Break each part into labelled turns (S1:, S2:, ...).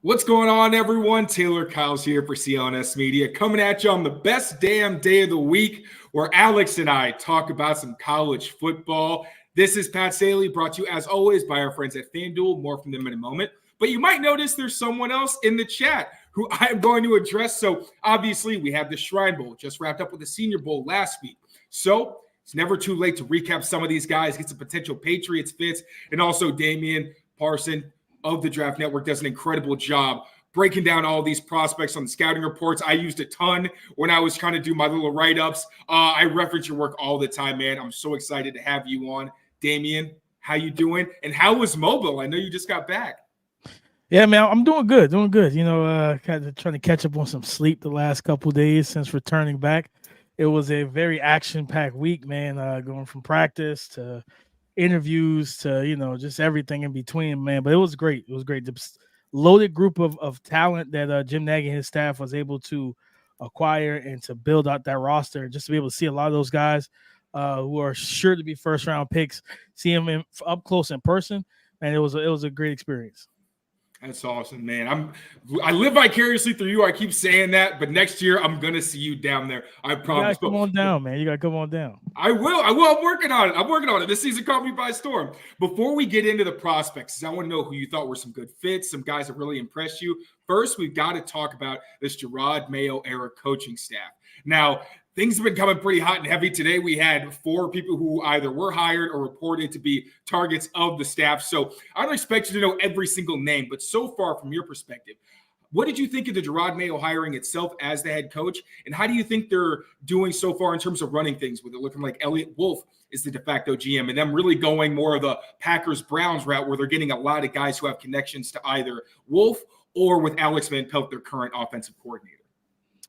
S1: What's going on, everyone? Taylor Kyles here for CLNS Media, coming at you on the best damn day of the week, where Alex and I talk about some college football. This is Pat's Daily, brought to you as always by our friends at FanDuel. More from them in a moment. But you might notice there's someone else in the chat who I am going to address. So obviously we have the Shrine Bowl, just wrapped up with the Senior Bowl last week. So it's never too late to recap some of these guys, get some potential Patriots fits, and also Damian Parson of the Draft Network does an incredible job breaking down all these prospects on the scouting reports. I used a ton when I was trying to do my little write-ups. I reference your work all the time, man. I'm so excited to have you on. Damian, how you doing? And how was mobile? I know you just got back.
S2: Yeah, man, I'm doing good. You know, kind of trying to catch up on some sleep the last couple of days since returning back. It was a very action-packed week, man, going from practice to interviews to, you know, just everything in between, man. But it was great. It was great. The loaded group of talent that Jim Nagy and his staff was able to acquire and to build out that roster, just to be able to see a lot of those guys who are sure to be first-round picks, see them up close in person, and it was a great experience.
S1: That's awesome, man. I live vicariously through you. I keep saying that, but next year I'm gonna see you down there. I promise.
S2: You gotta come on down, man. You gotta come on down.
S1: I will. I'm working on it. This season caught me by storm. Before we get into the prospects, I want to know who you thought were some good fits, some guys that really impressed you. First, we've got to talk about this Gerard Mayo era coaching staff. Now, things have been coming pretty hot and heavy. Today, we had 4 people who either were hired or reported to be targets of the staff. So I don't expect you to know every single name, but so far, from your perspective, what did you think of the Gerard Mayo hiring itself as the head coach? And how do you think they're doing so far in terms of running things, with it looking like Elliott Wolf is the de facto GM and them really going more of the Packers-Browns route, where they're getting a lot of guys who have connections to either Wolf or with Alex Van Pelt, their current offensive coordinator?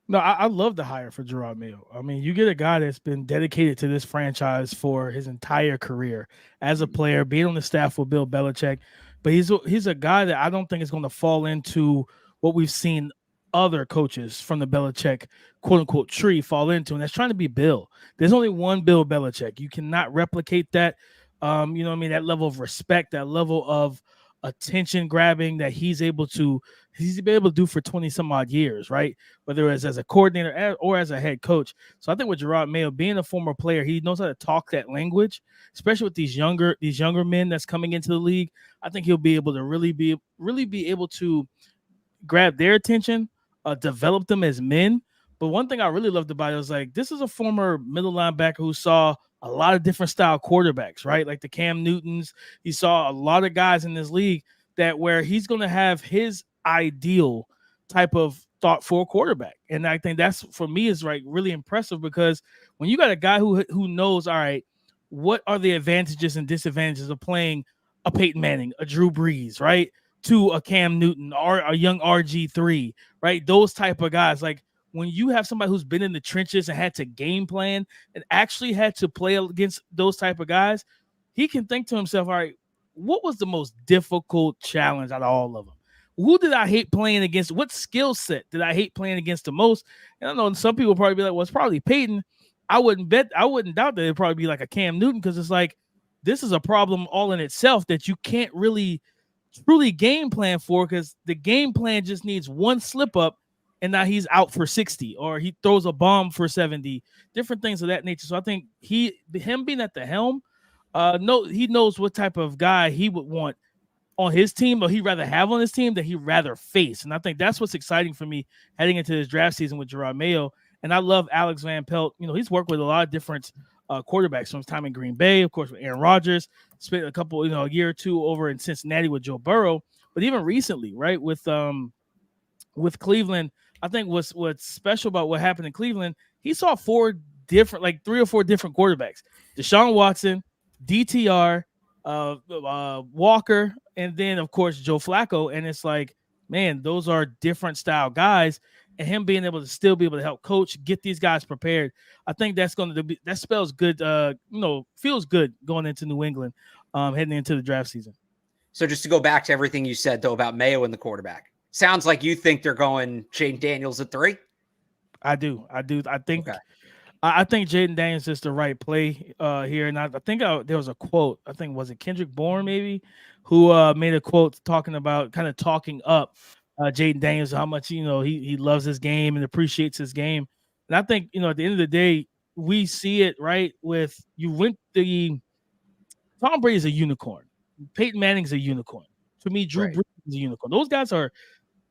S2: No, I love the hire for Gerard Mayo. I mean, you get a guy that's been dedicated to this franchise for his entire career as a player, being on the staff with Bill Belichick. But he's a guy that I don't think is going to fall into what we've seen other coaches from the Belichick quote-unquote tree fall into, and that's trying to be Bill. There's only one Bill Belichick. You cannot replicate that, you know what I mean, that level of respect, that level of attention grabbing that he's been able to do for 20 some odd years, right? Whether it's as a coordinator or as a head coach. So I think with Gerard Mayo, being a former player, he knows how to talk that language, especially with these younger men that's coming into the league. I think he'll be able to really be able to grab their attention, develop them as men. But one thing I really loved about it was, like, this is a former middle linebacker who saw a lot of different style quarterbacks, right? Like the Cam Newtons. He saw a lot of guys in this league that where he's going to have his ideal type of thought for a quarterback. And I think that's, for me, is like really impressive, because when you got a guy who knows, all right, what are the advantages and disadvantages of playing a Peyton Manning, a Drew Brees, right, to a Cam Newton or a young RG3, right? Those type of guys, like, when you have somebody who's been in the trenches and had to game plan and actually had to play against those type of guys, he can think to himself, all right, what was the most difficult challenge out of all of them? Who did I hate playing against? What skill set did I hate playing against the most? And I know some people probably be like, well, it's probably Peyton. I wouldn't doubt that it'd probably be like a Cam Newton, because it's like, this is a problem all in itself that you can't really truly game plan for, because the game plan just needs one slip up and now he's out for 60, or he throws a bomb for 70, different things of that nature. So I think him being at the helm, he knows what type of guy he would want on his team, or he'd rather have on his team, that he'd rather face. And I think that's what's exciting for me heading into this draft season with Gerard Mayo. And I love Alex Van Pelt. You know, he's worked with a lot of different quarterbacks from his time in Green Bay, of course, with Aaron Rodgers, spent a couple, a year or two over in Cincinnati with Joe Burrow. But even recently, right, with Cleveland, I think what's special about what happened in Cleveland, he saw 3 or 4 different quarterbacks: Deshaun Watson, DTR, Walker, and then of course Joe Flacco. And it's like, man, those are different style guys, and him being able to still be able to help coach, get these guys prepared. I think that spells good. Feels good going into New England, heading into the draft season.
S3: So just to go back to everything you said though about Mayo and the quarterback. Sounds like you think they're going Jaden Daniels at 3.
S2: I do. I think Jaden Daniels is the right play here. And I think there was a quote. I think, was it Kendrick Bourne maybe, who made a quote talking about kind of talking up Jaden Daniels, how much he loves his game and appreciates his game. And I think at the end of the day, we see it right with Tom Brady's a unicorn, Peyton Manning's a unicorn. To me, Drew Brees is a unicorn. Those guys are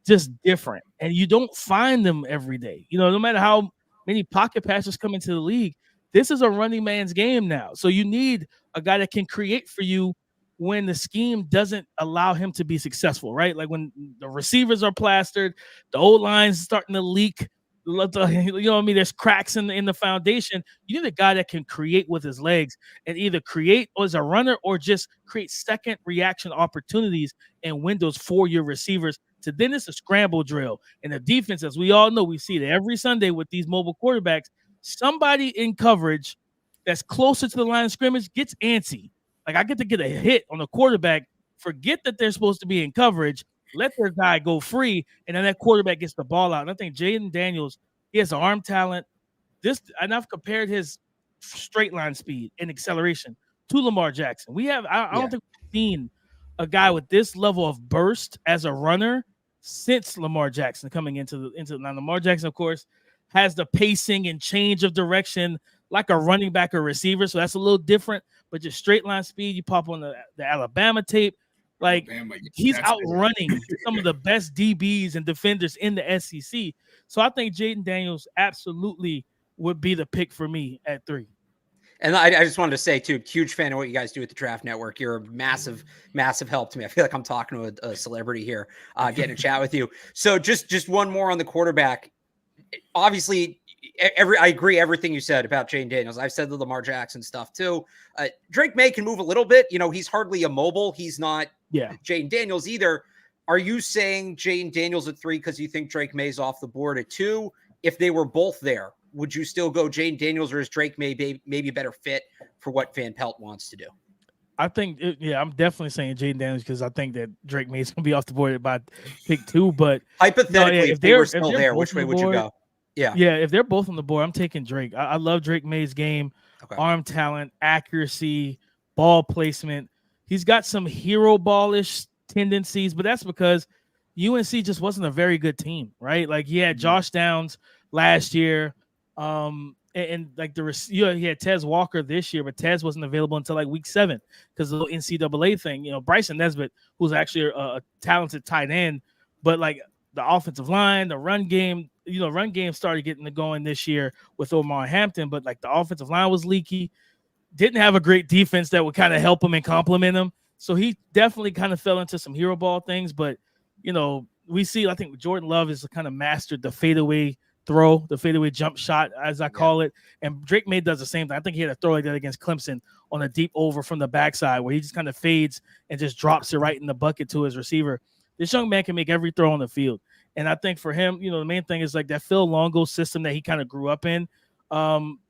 S2: just different, and you don't find them every day. No matter how many pocket passers come into the league, this is a running man's game now. So you need a guy that can create for you when the scheme doesn't allow him to be successful, right? Like when the receivers are plastered, the O-line's starting to leak, there's cracks in the foundation. You need a guy that can create with his legs and either create as a runner or just create second reaction opportunities and windows for your receivers. So then it's a scramble drill. And the defense, as we all know, we see it every Sunday with these mobile quarterbacks, somebody in coverage that's closer to the line of scrimmage gets antsy. Like, I get to get a hit on the quarterback, forget that they're supposed to be in coverage, let their guy go free, and then that quarterback gets the ball out. And I think Jaden Daniels, he has arm talent. And I've compared his straight line speed and acceleration to Lamar Jackson. I don't think we've seen a guy with this level of burst as a runner since Lamar Jackson coming into now. Lamar Jackson, of course, has the pacing and change of direction like a running back or receiver, so that's a little different. But just straight line speed, you pop on the Alabama tape, like he's outrunning some of the best DBs and defenders in the SEC. So I think Jaden Daniels absolutely would be the pick for me at 3.
S3: And I just wanted to say, too, huge fan of what you guys do at the Draft Network. You're a massive, massive help to me. I feel like I'm talking to a celebrity here, getting a chat with you. So just one more on the quarterback. Obviously, I agree everything you said about Jaden Daniels. I've said the Lamar Jackson stuff, too. Drake May can move a little bit. He's hardly immobile. He's not Jaden Daniels either. Are you saying Jaden Daniels at 3 because you think Drake May's off the board at 2? If they were both there, would you still go Jaden Daniels, or is Drake maybe a better fit for what Van Pelt wants to do?
S2: I think, I'm definitely saying Jaden Daniels because I think that Drake May is going to be off the board by pick 2. But
S3: hypothetically, if they were still there, which way would you go? Yeah,
S2: if they're both on the board, I'm taking Drake. I love Drake May's game, arm talent, accuracy, ball placement. He's got some hero ballish tendencies, but that's because UNC just wasn't a very good team, right? Like he had Josh Downs last year. And like he had Tez Walker this year, but Tez wasn't available until like week 7 because of the NCAA thing. Bryson Nesbitt, who's actually a talented tight end, but like the offensive line, the run game, run game started getting going this year with Omar Hampton, but like the offensive line was leaky, didn't have a great defense that would kind of help him and complement him. So he definitely kind of fell into some hero ball things, but we see, I think Jordan Love has kind of mastered the fadeaway throw, the fadeaway jump shot, as I call it. And Drake May does the same thing. I think he had a throw like that against Clemson on a deep over from the backside where he just kind of fades and just drops it right in the bucket to his receiver. This young man can make every throw on the field. And I think for him, the main thing is like that Phil Longo system that he kind of grew up in,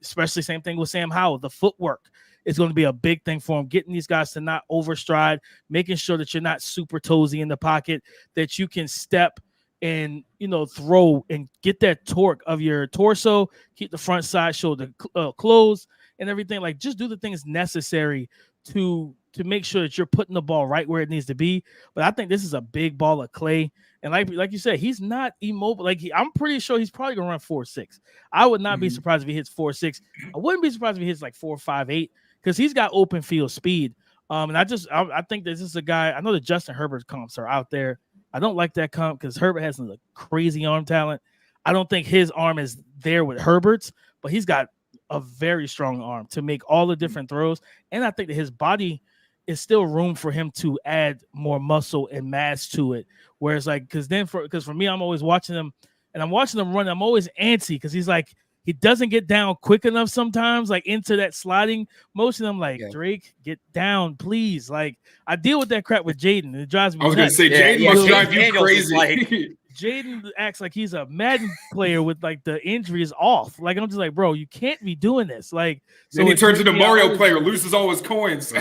S2: especially same thing with Sam Howell. The footwork is going to be a big thing for him, getting these guys to not overstride, making sure that you're not super toesy in the pocket, that you can step and throw and get that torque of your torso, keep the front side shoulder closed and everything. Like just do the things necessary to make sure that you're putting the ball right where it needs to be. But I think this is a big ball of clay. And like you said, he's not immobile. I'm pretty sure he's probably gonna run 4.6. I would not be surprised if he hits 4.6. I wouldn't be surprised if he hits like 4.58 because he's got open field speed. And I think this is a guy. I know the Justin Herbert comps are out there. I don't like that comp because Herbert has some crazy arm talent. I don't think his arm is there with Herbert's, but he's got a very strong arm to make all the different throws. And I think that his body is still room for him to add more muscle and mass to it. Whereas because for me, I'm always watching him and I'm watching him run. I'm always antsy because he's like, he doesn't get down quick enough sometimes, like into that sliding motion. I'm like, Drake, get down, please. Like, I deal with that crap with Jaden. It drives me nuts.
S1: I was going to say, Jaden must drive you crazy.
S2: Jaden acts like he's a Madden player with like the injuries off. Like, I'm just like, bro, you can't be doing this. Like,
S1: then he turns into Mario player, loses all his coins.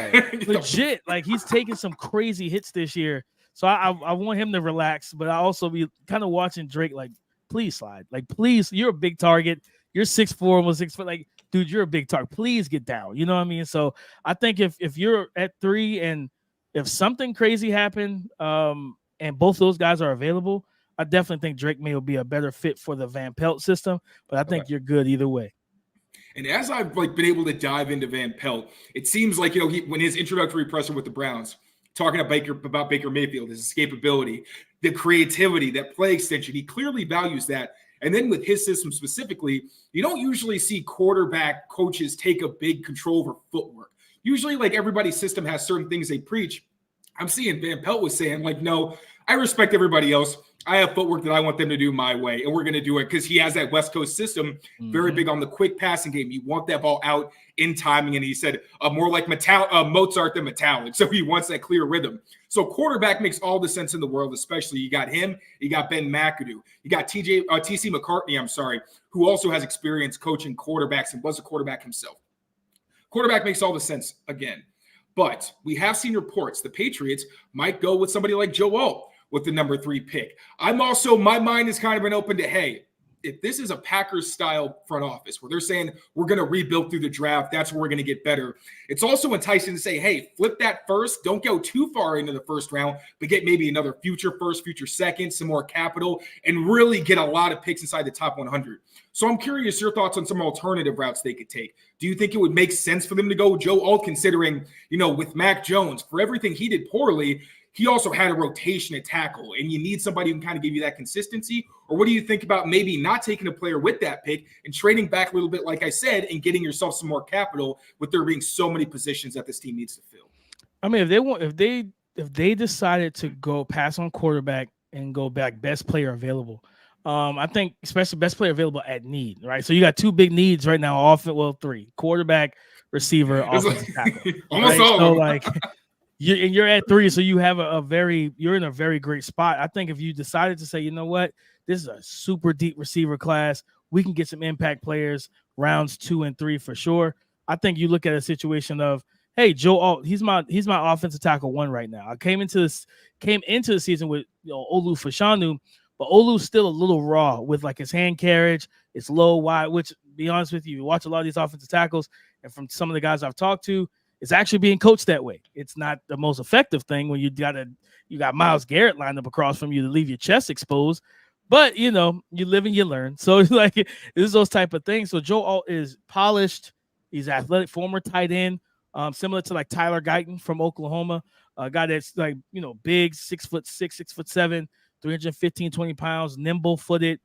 S2: Legit. Like, he's taking some crazy hits this year. So I want him to relax, but I also be kind of watching Drake, like, please slide. Like, please, you're a big target. You're 6'4", almost 6 foot. Like, dude, you're a big target. Please get down. You know what I mean? So I think if you're at 3 and if something crazy happened and both those guys are available, I definitely think Drake May will be a better fit for the Van Pelt system, but I think you're good either way.
S1: And as I've been able to dive into Van Pelt, it seems like, when his introductory presser with the Browns, talking about Baker Mayfield, his escapability, the creativity, that play extension, he clearly values that. And then with his system specifically, you don't usually see quarterback coaches take a big control over footwork. Usually, everybody's system has certain things they preach. I'm seeing Van Pelt was saying, no, I respect everybody else. I have footwork that I want them to do my way, and we're going to do it because he has that West Coast system, very big on the quick passing game. You want that ball out in timing, and he said more like Mozart than metallic, so he wants that clear rhythm. So quarterback makes all the sense in the world, especially you got him, you got Ben McAdoo, you got TC McCartney, who also has experience coaching quarterbacks and was a quarterback himself. Quarterback makes all the sense again, but we have seen reports the Patriots might go with somebody like Joe Alt with the number 3 pick. My mind has kind of been open to, hey, if this is a Packers-style front office where they're saying we're going to rebuild through the draft, that's where we're going to get better. It's also enticing to say, hey, flip that first. Don't go too far into the first round, but get maybe another future first, future second, some more capital, and really get a lot of picks inside the top 100. So I'm curious your thoughts on some alternative routes they could take. Do you think it would make sense for them to go Joe Alt, considering, with Mac Jones, for everything he did poorly, he also had a rotation at tackle, and you need somebody who can kind of give you that consistency? Or what do you think about maybe not taking a player with that pick and trading back a little bit, like I said, and getting yourself some more capital with there being so many positions that this team needs to fill?
S2: I mean, if they decided to go pass on quarterback and go back best player available, I think especially best player available at need, right? So you got 2 big needs right now, 3: quarterback, receiver, offensive tackle.
S1: Almost
S2: right?
S1: all.
S2: So you're at 3, so you have you're in a very great spot. I think if you decided to say, you know what, this is a super deep receiver class, we can get some impact players rounds 2 and 3 for sure. I think you look at a situation of, hey, Joe Alt, he's my offensive tackle 1 right now. I came into the season with Olu Fashanu, but Olu's still a little raw with his hand carriage. It's low, wide, which, to be honest with you watch a lot of these offensive tackles, and from some of the guys I've talked to, it's actually being coached that way. It's not the most effective thing when you got Myles Garrett lined up across from you to leave your chest exposed. But you live and you learn. So this is those type of things. So Joe Alt is polished. He's athletic, former tight end, similar to Tyler Guyton from Oklahoma, a guy that's big, 6'6", 6'7", 315, 20 pounds, nimble footed.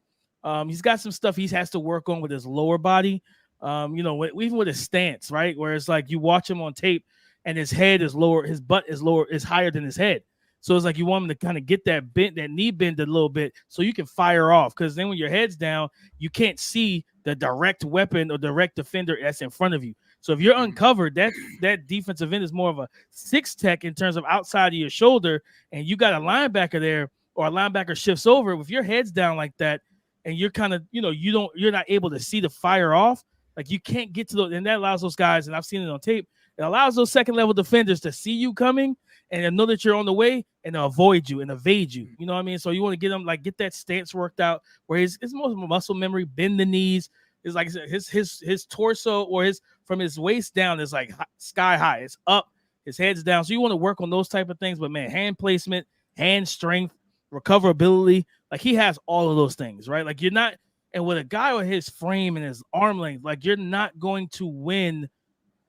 S2: He's got some stuff he has to work on with his lower body. Even with his stance, right? Where it's you watch him on tape and his head is lower, his butt is lower, is higher than his head. So it's you want him to kind of get that knee bend a little bit so you can fire off. Because then when your head's down, you can't see the direct weapon or direct defender that's in front of you. So if you're uncovered, that defensive end is more of a 6 tech in terms of outside of your shoulder, and you got a linebacker there, or a linebacker shifts over. If your head's down like that, and you're kind of, you're not able to see the fire off. You can't get to those, and that allows those guys, and I've seen it on tape, it allows those second-level defenders to see you coming and know that you're on the way and avoid you and evade you. You know what I mean? So you want to get them, get that stance worked out where his most muscle memory, bend the knees. Is like I said, his torso or from his waist down is sky high. It's up, his head's down. So you want to work on those type of things. But, man, hand placement, hand strength, recoverability, he has all of those things, right? You're not – and with a guy with his frame and his arm length, you're not going to win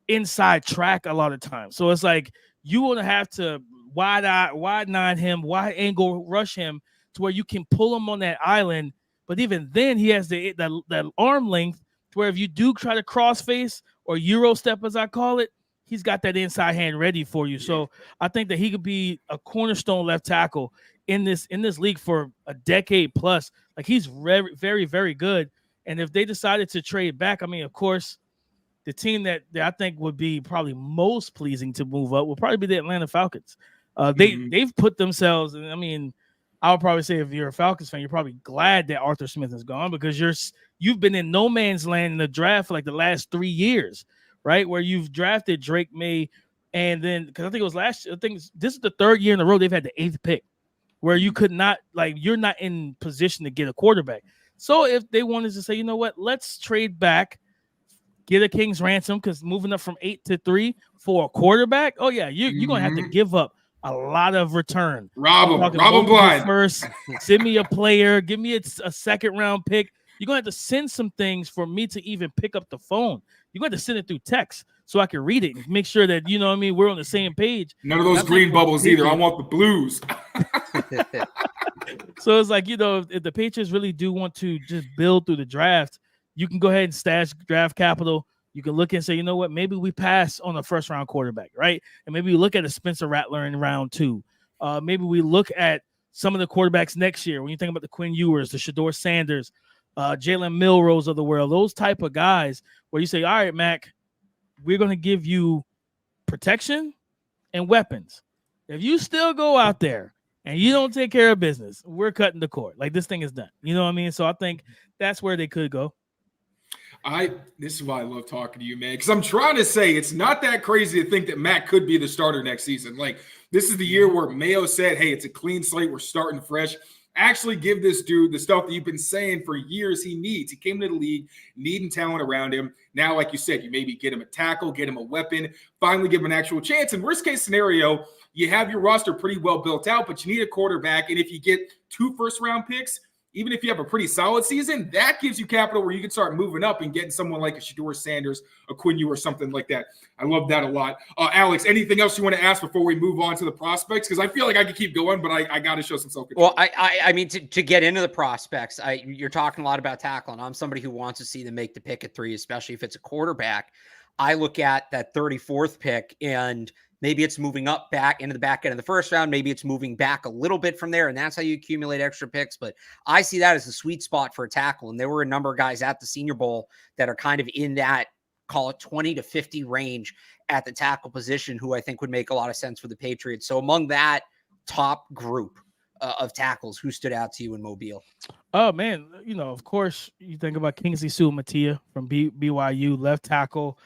S2: inside track a lot of times. So it's you want to have to wide nine him, wide angle rush him to where you can pull him on that island. But even then, he has that arm length to where if you do try to cross face or Euro step, as I call it, he's got that inside hand ready for you. So I think that he could be a cornerstone left tackle in this league for a decade plus. He's very, very, very good. And if they decided to trade back, I mean, of course, the team that I think would be probably most pleasing to move up will probably be the Atlanta Falcons. They've put themselves, and I mean, I would probably say if you're a Falcons fan, you're probably glad that Arthur Smith is gone because you've been in no man's land in the draft for the last 3 years, right? Where you've drafted Drake May, and then because I think it was last year, this is the 3rd year in a row they've had the 8th pick, where you could not you're not in position to get a quarterback. So if they wanted to say, you know what, let's trade back, get a king's ransom because moving up from 8 to 3 for a quarterback, oh yeah, you're gonna have to give up a lot of return.
S1: Rob him blind.
S2: First, send me a player, give me a second round pick. You're going to have to send some things for me to even pick up the phone. You're going to send it through text so I can read it and make sure that, you know what I mean, we're on the same page.
S1: None of those green bubbles either. I want the blues.
S2: So it's like, you know, if the Patriots really do want to just build through the draft, you can go ahead and stash draft capital. You can look and say, you know what, maybe we pass on a first-round quarterback, right? And maybe we look at a Spencer Rattler in round 2. Maybe we look at some of the quarterbacks next year. When you think about the Quinn Ewers, the Shedeur Sanders, Jalen Milrose of the world, those type of guys where you say, all right, Mac, we're going to give you protection and weapons. If you still go out there and you don't take care of business, we're cutting the cord. Like, this thing is done. You know what I mean? So I think that's where they could go.
S1: This is why I love talking to you, man, because I'm trying to say it's not that crazy to think that Mac could be the starter next season. Like, this is the year where Mayo said, hey, it's a clean slate. We're starting fresh. Actually give this dude the stuff that you've been saying for years he needs. He came into the league needing talent around him. Now, like you said, you maybe get him a tackle, get him a weapon, finally give him an actual chance. In worst case scenario, you have your roster pretty well built out, but you need a quarterback. And if you get 2 first-round picks, even if you have a pretty solid season, that gives you capital where you can start moving up and getting someone like a Shedeur Sanders, a Quinn Ewers, or something like that. I love that a lot. Alex, anything else you want to ask before we move on to the prospects? Because I feel like I could keep going, but I got to show some self-control.
S3: Well, I mean, to get into the prospects, you're talking a lot about tackle, and I'm somebody who wants to see them make the pick at 3, especially if it's a quarterback. I look at that 34th pick, and maybe it's moving up back into the back end of the first round. Maybe it's moving back a little bit from there, and that's how you accumulate extra picks. But I see that as the sweet spot for a tackle. And there were a number of guys at the Senior Bowl that are kind of in that, call it 20 to 50 range at the tackle position, who I think would make a lot of sense for the Patriots. So among that top group of tackles, who stood out to you in Mobile?
S2: Oh, man, you know, of course, you think about Kingsley Suamataia from BYU, left tackle.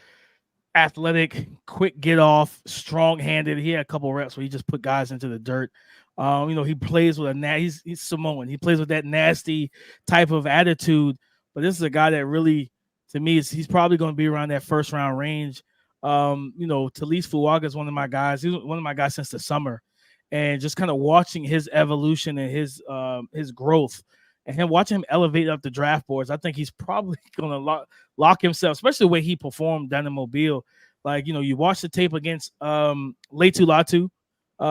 S2: Athletic, quick get off, strong-handed. He had a couple reps where he just put guys into the dirt. You know, he plays with he's Samoan. He plays with that nasty type of attitude. But this is a guy that really, to me, he's probably going to be around that first-round range. You know, Talise Fuaga is one of my guys. He's one of my guys since the summer. And just kind of watching his evolution and his growth and him watching him elevate up the draft boards, I think he's probably going to lock himself, especially the way he performed down in Mobile. Like, you know, you watch the tape against Latu Latu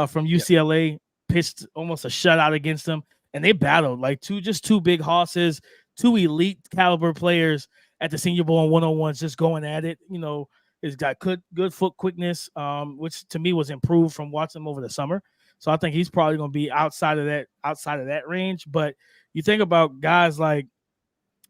S2: from UCLA, pitched almost a shutout against them, and they battled like two big hosses, 2 elite caliber players at the Senior Bowl and one-on-ones just going at it. You know, he's got good foot quickness, which to me was improved from watching him over the summer. So I think he's probably going to be outside of that range. But you think about guys like,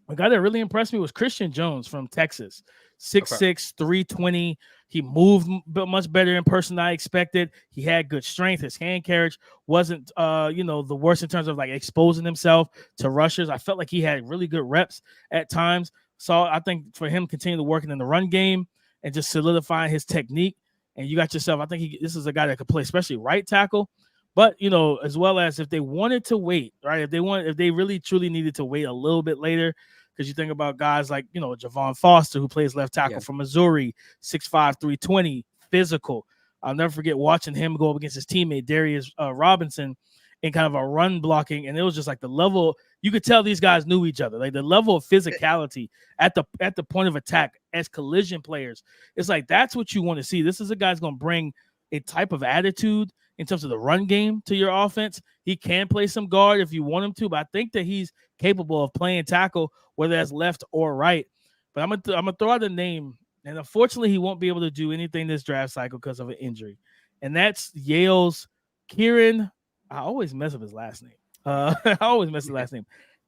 S2: a guy that really impressed me was Christian Jones from Texas, 6'6", 320. He moved much better in person than I expected. He had good strength. His hand carriage wasn't, the worst in terms of like exposing himself to rushers. I felt like he had really good reps at times. So I think for him continuing to working in the run game and just solidifying his technique, and you got yourself, I think this is a guy that could play, especially right tackle. But, you know, as well as if they wanted to wait, right? If they really truly needed to wait a little bit later, because you think about guys like, you know, Javon Foster, who plays left tackle from Missouri, 6'5", 320, physical. I'll never forget watching him go up against his teammate, Darius Robinson, in kind of a run blocking. And it was just like the level, you could tell these guys knew each other. Like the level of physicality at the point of attack as collision players. It's like, that's what you want to see. This is a guy's going to bring a type of attitude in terms of the run game to your offense. He can play some guard if you want him to, but I think that he's capable of playing tackle, whether that's left or right. But I'm gonna throw out a name, and unfortunately, he won't be able to do anything this draft cycle because of an injury, and that's Yale's Kieran. I always mess up his last name.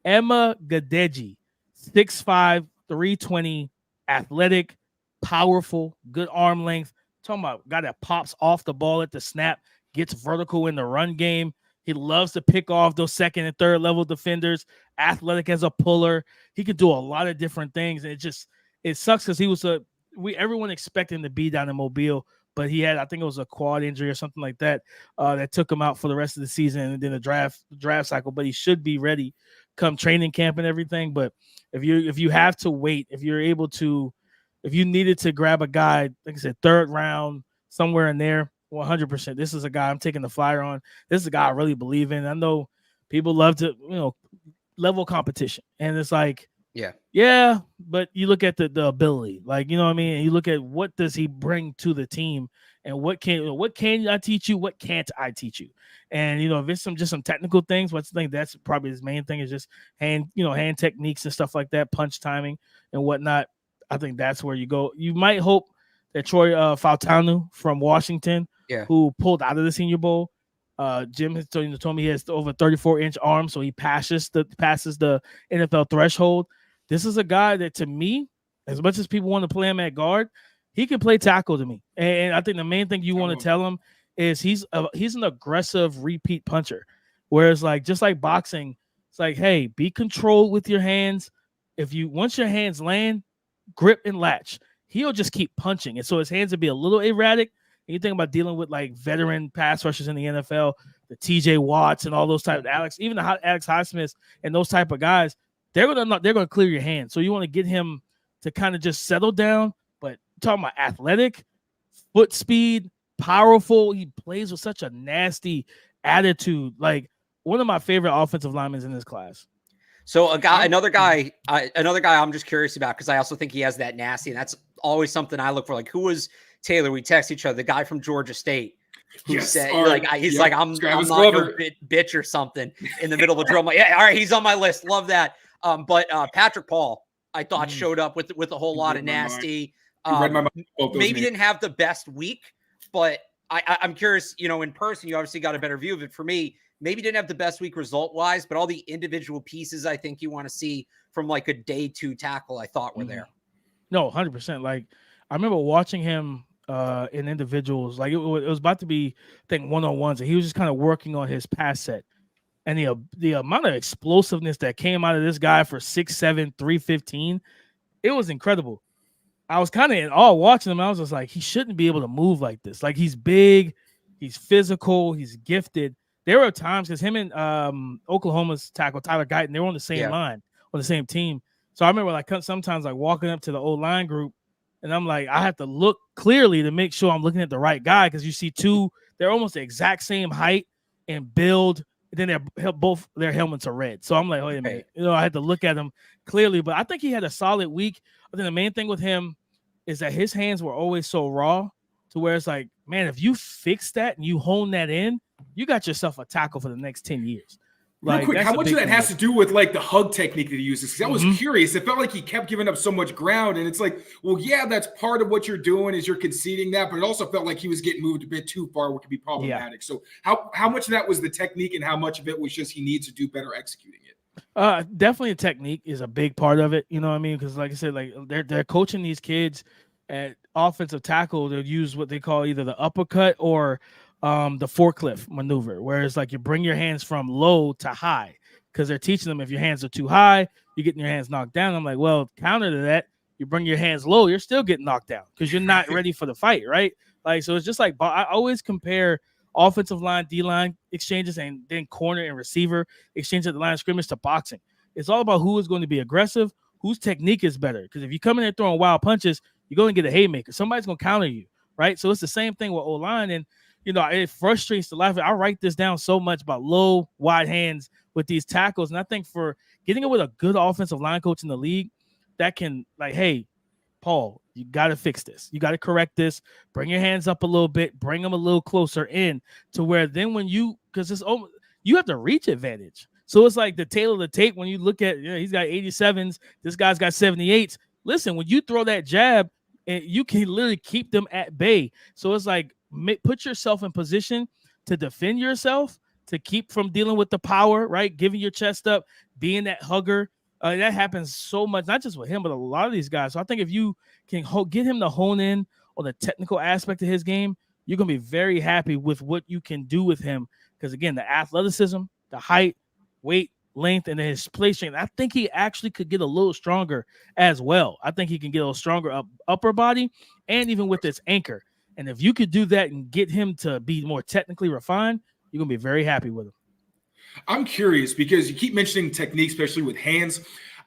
S2: Emma Gadeji, 6'5", 320, athletic, powerful, good arm length. Talking about a guy that pops off the ball at the snap, gets vertical in the run game. He loves to pick off those second and third level defenders, athletic as a puller. He could do a lot of different things. And it sucks because everyone expected him to be down in Mobile, but he had, I think it was a quad injury or something like that, that took him out for the rest of the season and then the draft cycle. But he should be ready come training camp and everything. But if you have to wait, if you needed to grab a guy, like I said, third round, somewhere in there, 100%. This is a guy I'm taking the flyer on. This is a guy I really believe in. I know people love to, level competition. And it's like, yeah, but you look at the ability, like, you know what I mean? And you look at what does he bring to the team and what can I teach you? What can't I teach you? And, if it's some technical things, I think that's probably his main thing is just hand techniques and stuff like that, punch timing and whatnot. I think that's where you go. You might hope that Troy Fautanu from Washington, who pulled out of the Senior Bowl, Jim has told me he has over 34-inch arms, so he passes the NFL threshold. This is a guy that, to me, as much as people want to play him at guard, he can play tackle to me. And I think the main thing you want to tell him is he's an aggressive repeat puncher. Whereas, just like boxing, it's like, hey, be controlled with your hands. Once your hands land, grip and latch. He'll just keep punching. And so his hands will be a little erratic. And you think about dealing with veteran pass rushers in the NFL, the TJ Watts and all those types, Alex Highsmith and those type of guys, they're gonna clear your hands. So you want to get him to kind of just settle down. But talking about athletic, foot speed, powerful, he plays with such a nasty attitude. Like one of my favorite offensive linemen in this class.
S3: So another guy I'm just curious about because I also think he has that nasty, and that's always something I look for. Like, who was Taylor? We text each other. The guy from Georgia State who said, I'm not no bitch or something in the middle of a drill. Yeah, all right, he's on my list. Love that. But Patrick Paul, I thought showed up with a whole lot of nasty. Maybe didn't have the best week, but I'm curious. In person, you obviously got a better view of it. For me, maybe didn't have the best week result-wise, but all the individual pieces I think you want to see from a day 2 tackle I thought were there.
S2: No, 100%. I remember watching him in individuals. It was about to be, I think, one-on-ones, and he was just kind of working on his pass set. And the amount of explosiveness that came out of this guy for 6'7", 315, it was incredible. I was kind of in awe watching him. I was just like, he shouldn't be able to move like this. He's big, he's physical, he's gifted. There were times because him and Oklahoma's tackle Tyler Guyton, they were on the same line, on the same team. So I remember sometimes walking up to the old line group, and I'm like, I have to look clearly to make sure I'm looking at the right guy because you see they're almost the exact same height and build. And then both their helmets are red. So I'm like, wait a minute. I had to look at him clearly, but I think he had a solid week. I think the main thing with him is that his hands were always so raw to where it's like, man, if you fix that and you hone that in, you got yourself a tackle for the next 10 years.
S1: Real quick, how much of that has to do with the hug technique that he uses? Because I was curious. It felt like he kept giving up so much ground, and it's like, well, yeah, that's part of what you're doing is you're conceding that, but it also felt like he was getting moved a bit too far, which could be problematic. So how much of that was the technique, and how much of it was just he needs to do better executing it?
S2: Definitely a technique is a big part of it. You know what I mean? Because like I said, they're coaching these kids at offensive tackle. They'll use what they call either the uppercut or the forklift maneuver, where it's you bring your hands from low to high because they're teaching them if your hands are too high, you're getting your hands knocked down. I'm like, well, counter to that, you bring your hands low, you're still getting knocked down because you're not ready for the fight, right? So it's just I always compare offensive line, D-line exchanges, and then corner and receiver exchange at the line of scrimmage to boxing. It's all about who is going to be aggressive, whose technique is better. Because if you come in there throwing wild punches, you're going to get a haymaker. Somebody's going to counter you, right? So it's the same thing with O-line, and it frustrates the life. I write this down so much about low, wide hands with these tackles. And I think for getting it with a good offensive line coach in the league, that can hey, Paul, you got to fix this. You got to correct this. Bring your hands up a little bit. Bring them a little closer in to where then when you have the reach advantage. So it's like the tail of the tape when you look at, he's got 87s. This guy's got 78s. Listen, when you throw that jab, and you can literally keep them at bay. So it's put yourself in position to defend yourself, to keep from dealing with the power, right? Giving your chest up, being that hugger. That happens so much, not just with him, but a lot of these guys. So I think if you can get him to hone in on the technical aspect of his game, you're going to be very happy with what you can do with him. Because, again, the athleticism, the height, weight, length, and his play strength, I think he actually could get a little stronger as well. I think he can get a little stronger upper body and even with his anchor. And if you could do that and get him to be more technically refined, you're going to be very happy with him.
S1: I'm curious because you keep mentioning technique, especially with hands.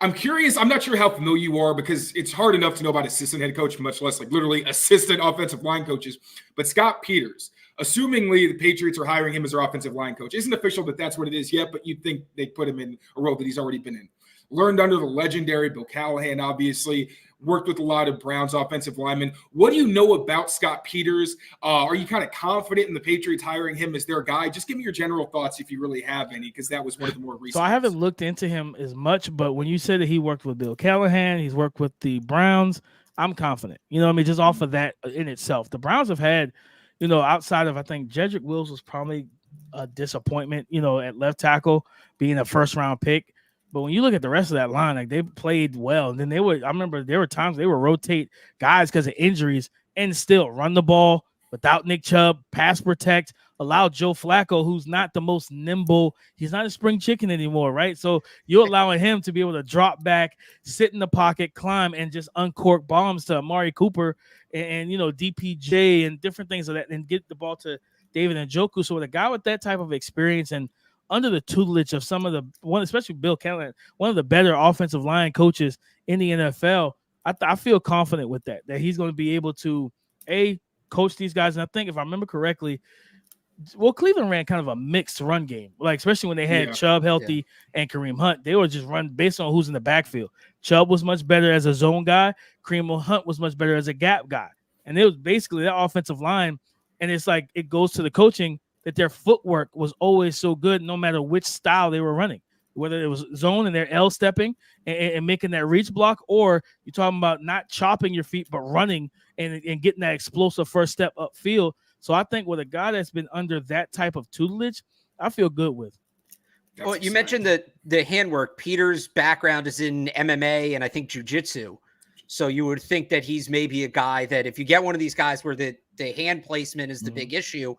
S1: I'm curious. I'm not sure how familiar you are because it's hard enough to know about assistant head coach, much less like literally assistant offensive line coaches. But Scott Peters, assumingly the Patriots are hiring him as their offensive line coach. Isn't official that that's what it is yet, but you'd think they'd put him in a role that he's already been in. Learned under the legendary Bill Callahan, obviously. Worked with a lot of Browns offensive linemen. What do you know about Scott Peters? Are you kind of confident in the Patriots hiring him as their guy? Just give me your general thoughts if you really have any, because that was one of the more recent.
S2: So I haven't looked into him as much, but when you said that he worked with Bill Callahan, he's worked with the Browns, I'm confident. You know what I mean? Just off of that in itself. The Browns have had, outside of, I think, Jedrick Wills was probably a disappointment, at left tackle, being a first-round pick. But when you look at the rest of that line, like they played well. And then I remember there were times they would rotate guys because of injuries and still run the ball without Nick Chubb, pass protect, allow Joe Flacco, who's not the most nimble. He's not a spring chicken anymore, right? So you're allowing him to be able to drop back, sit in the pocket, climb, and just uncork bombs to Amari Cooper and DPJ and different things like that and get the ball to David Njoku. So with a guy with that type of experience and under the tutelage of some of especially Bill Callahan, one of the better offensive line coaches in the NFL, I feel confident with that he's going to be able to, coach these guys. And I think if I remember correctly, Cleveland ran kind of a mixed run game, like especially when they had Chubb healthy and Kareem Hunt. They were just run based on who's in the backfield. Chubb was much better as a zone guy. Kareem Hunt was much better as a gap guy. And it was basically that offensive line. And it's like it goes to the coaching that their footwork was always so good no matter which style they were running, whether it was zone and they're L-stepping and making that reach block, or you're talking about not chopping your feet but running and getting that explosive first step upfield. So I think with a guy that's been under that type of tutelage, I feel good with.
S3: Well, you mentioned the handwork. Peter's background is in MMA and I think jiu-jitsu. So you would think that he's maybe a guy that if you get one of these guys where the hand placement is the big issue,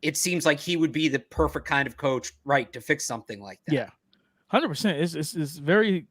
S3: it seems like he would be the perfect kind of coach, right, to fix something like that.
S2: Yeah, 100%. It's very,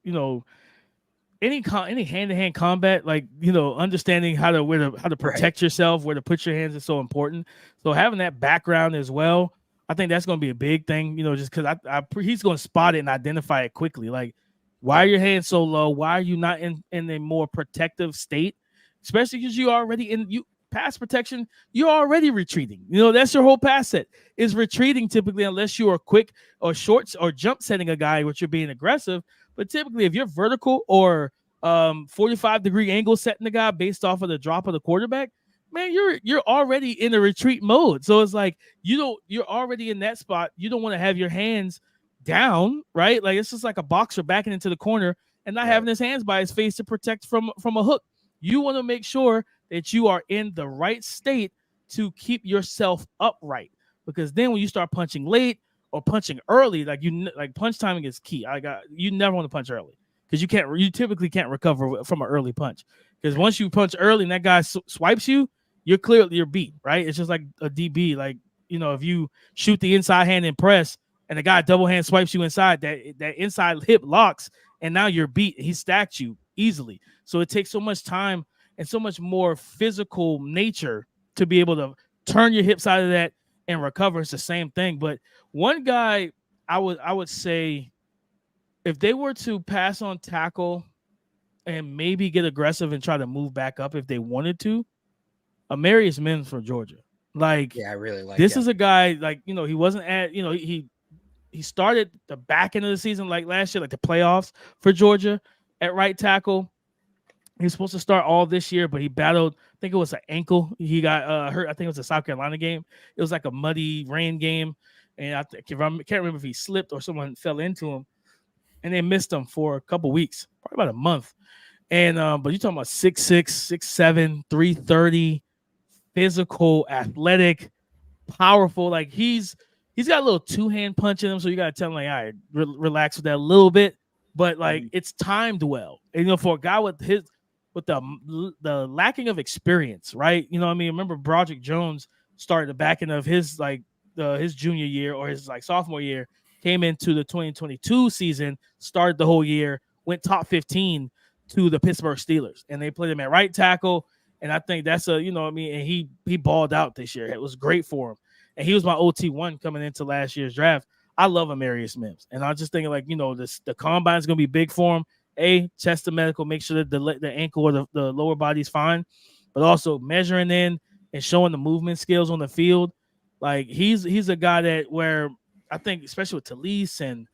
S2: any hand-to-hand combat, like, understanding how to protect yourself, where to put your hands is so important. So having that background as well, I think that's going to be a big thing, just because he's going to spot it and identify it quickly. Like, why are your hands so low? Why are you not in a more protective state? Especially because you're already pass protection, you're already retreating. That's your whole pass set is retreating typically, unless you are quick or short or jump setting a guy, which you're being aggressive. But typically, if you're vertical or 45-degree angle setting the guy based off of the drop of the quarterback, man, you're already in a retreat mode. So it's like you're already in that spot. You don't want to have your hands down, right? Like it's just like a boxer backing into the corner and not having his hands by his face to protect from a hook. You want to make sure that you are in the right state to keep yourself upright, because then when you start punching late or punching early, like punch timing is key. You never want to punch early because you typically can't recover from an early punch, because once you punch early and that guy swipes you, you're beat, right? It's just like a DB. Like, if you shoot the inside hand and press and the guy double hand swipes you inside, that inside hip locks and now you're beat. He stacked you easily. So it takes so much time and so much more physical nature to be able to turn your hips out of that and recover. It's the same thing. But one guy I would say, if they were to pass on tackle and maybe get aggressive and try to move back up if they wanted to, Amarius Mims from Georgia. Like,
S3: yeah, I really like
S2: this. Is a guy, like, he wasn't at, he started the back end of the season like last year, like the playoffs for Georgia at right tackle. He was supposed to start all this year, but he battled, I think it was an ankle. He got hurt. I think it was a South Carolina game. It was like a muddy rain game. And I can't remember if he slipped or someone fell into him. And they missed him for a couple weeks, probably about a month. And but you're talking about 6'6", 6'7", 330, physical, athletic, powerful. Like he's got a little two-hand punch in him, so you gotta tell him, like, all right, relax with that a little bit. But like it's timed well. And for a guy with the lacking of experience, right? I mean, remember Broderick Jones started the back end of his his junior year or his sophomore year, came into the 2022 season, started the whole year, went top 15 to the Pittsburgh Steelers, and they played him at right tackle. And I think that's and he balled out this year. It was great for him. And he was my OT1 coming into last year's draft. I love Amarius Mims. And I was just thinking, like, the combine is going to be big for him. test the medical, make sure that the ankle or the lower body's fine, but also measuring in and showing the movement skills on the field. Like he's a guy that where I think, especially with Talise and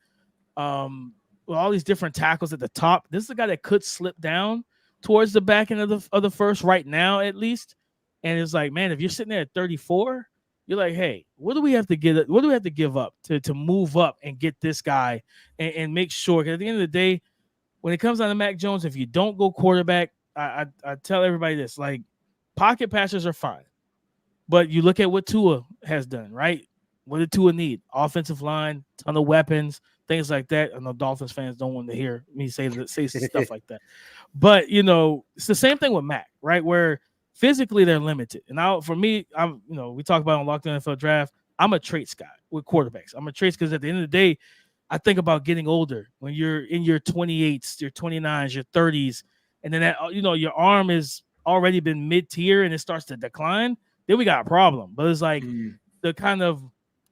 S2: with all these different tackles at the top, this is a guy that could slip down towards the back end of the first right now, at least. And it's like, man, if you're sitting there at 34, you're like, hey, what do we have to get? What do we have to give up to move up and get this guy and make sure? Because at the end of the day, when it comes down to Mac Jones, if you don't go quarterback, I tell everybody this: like, pocket passers are fine, but you look at what Tua has done, right? What did Tua need? Offensive line, ton of weapons, things like that. I know Dolphins fans don't want to hear me say stuff like that, but it's the same thing with Mac, right? Where physically they're limited. And now for me, we talk about on Locked On NFL Draft, I'm a traits guy with quarterbacks. I'm a traits because at the end of the day, I think about getting older when you're in your 28s, your 29s, your 30s, and then that, your arm is already been mid-tier and it starts to decline. Then we got a problem. But it's like the kind of,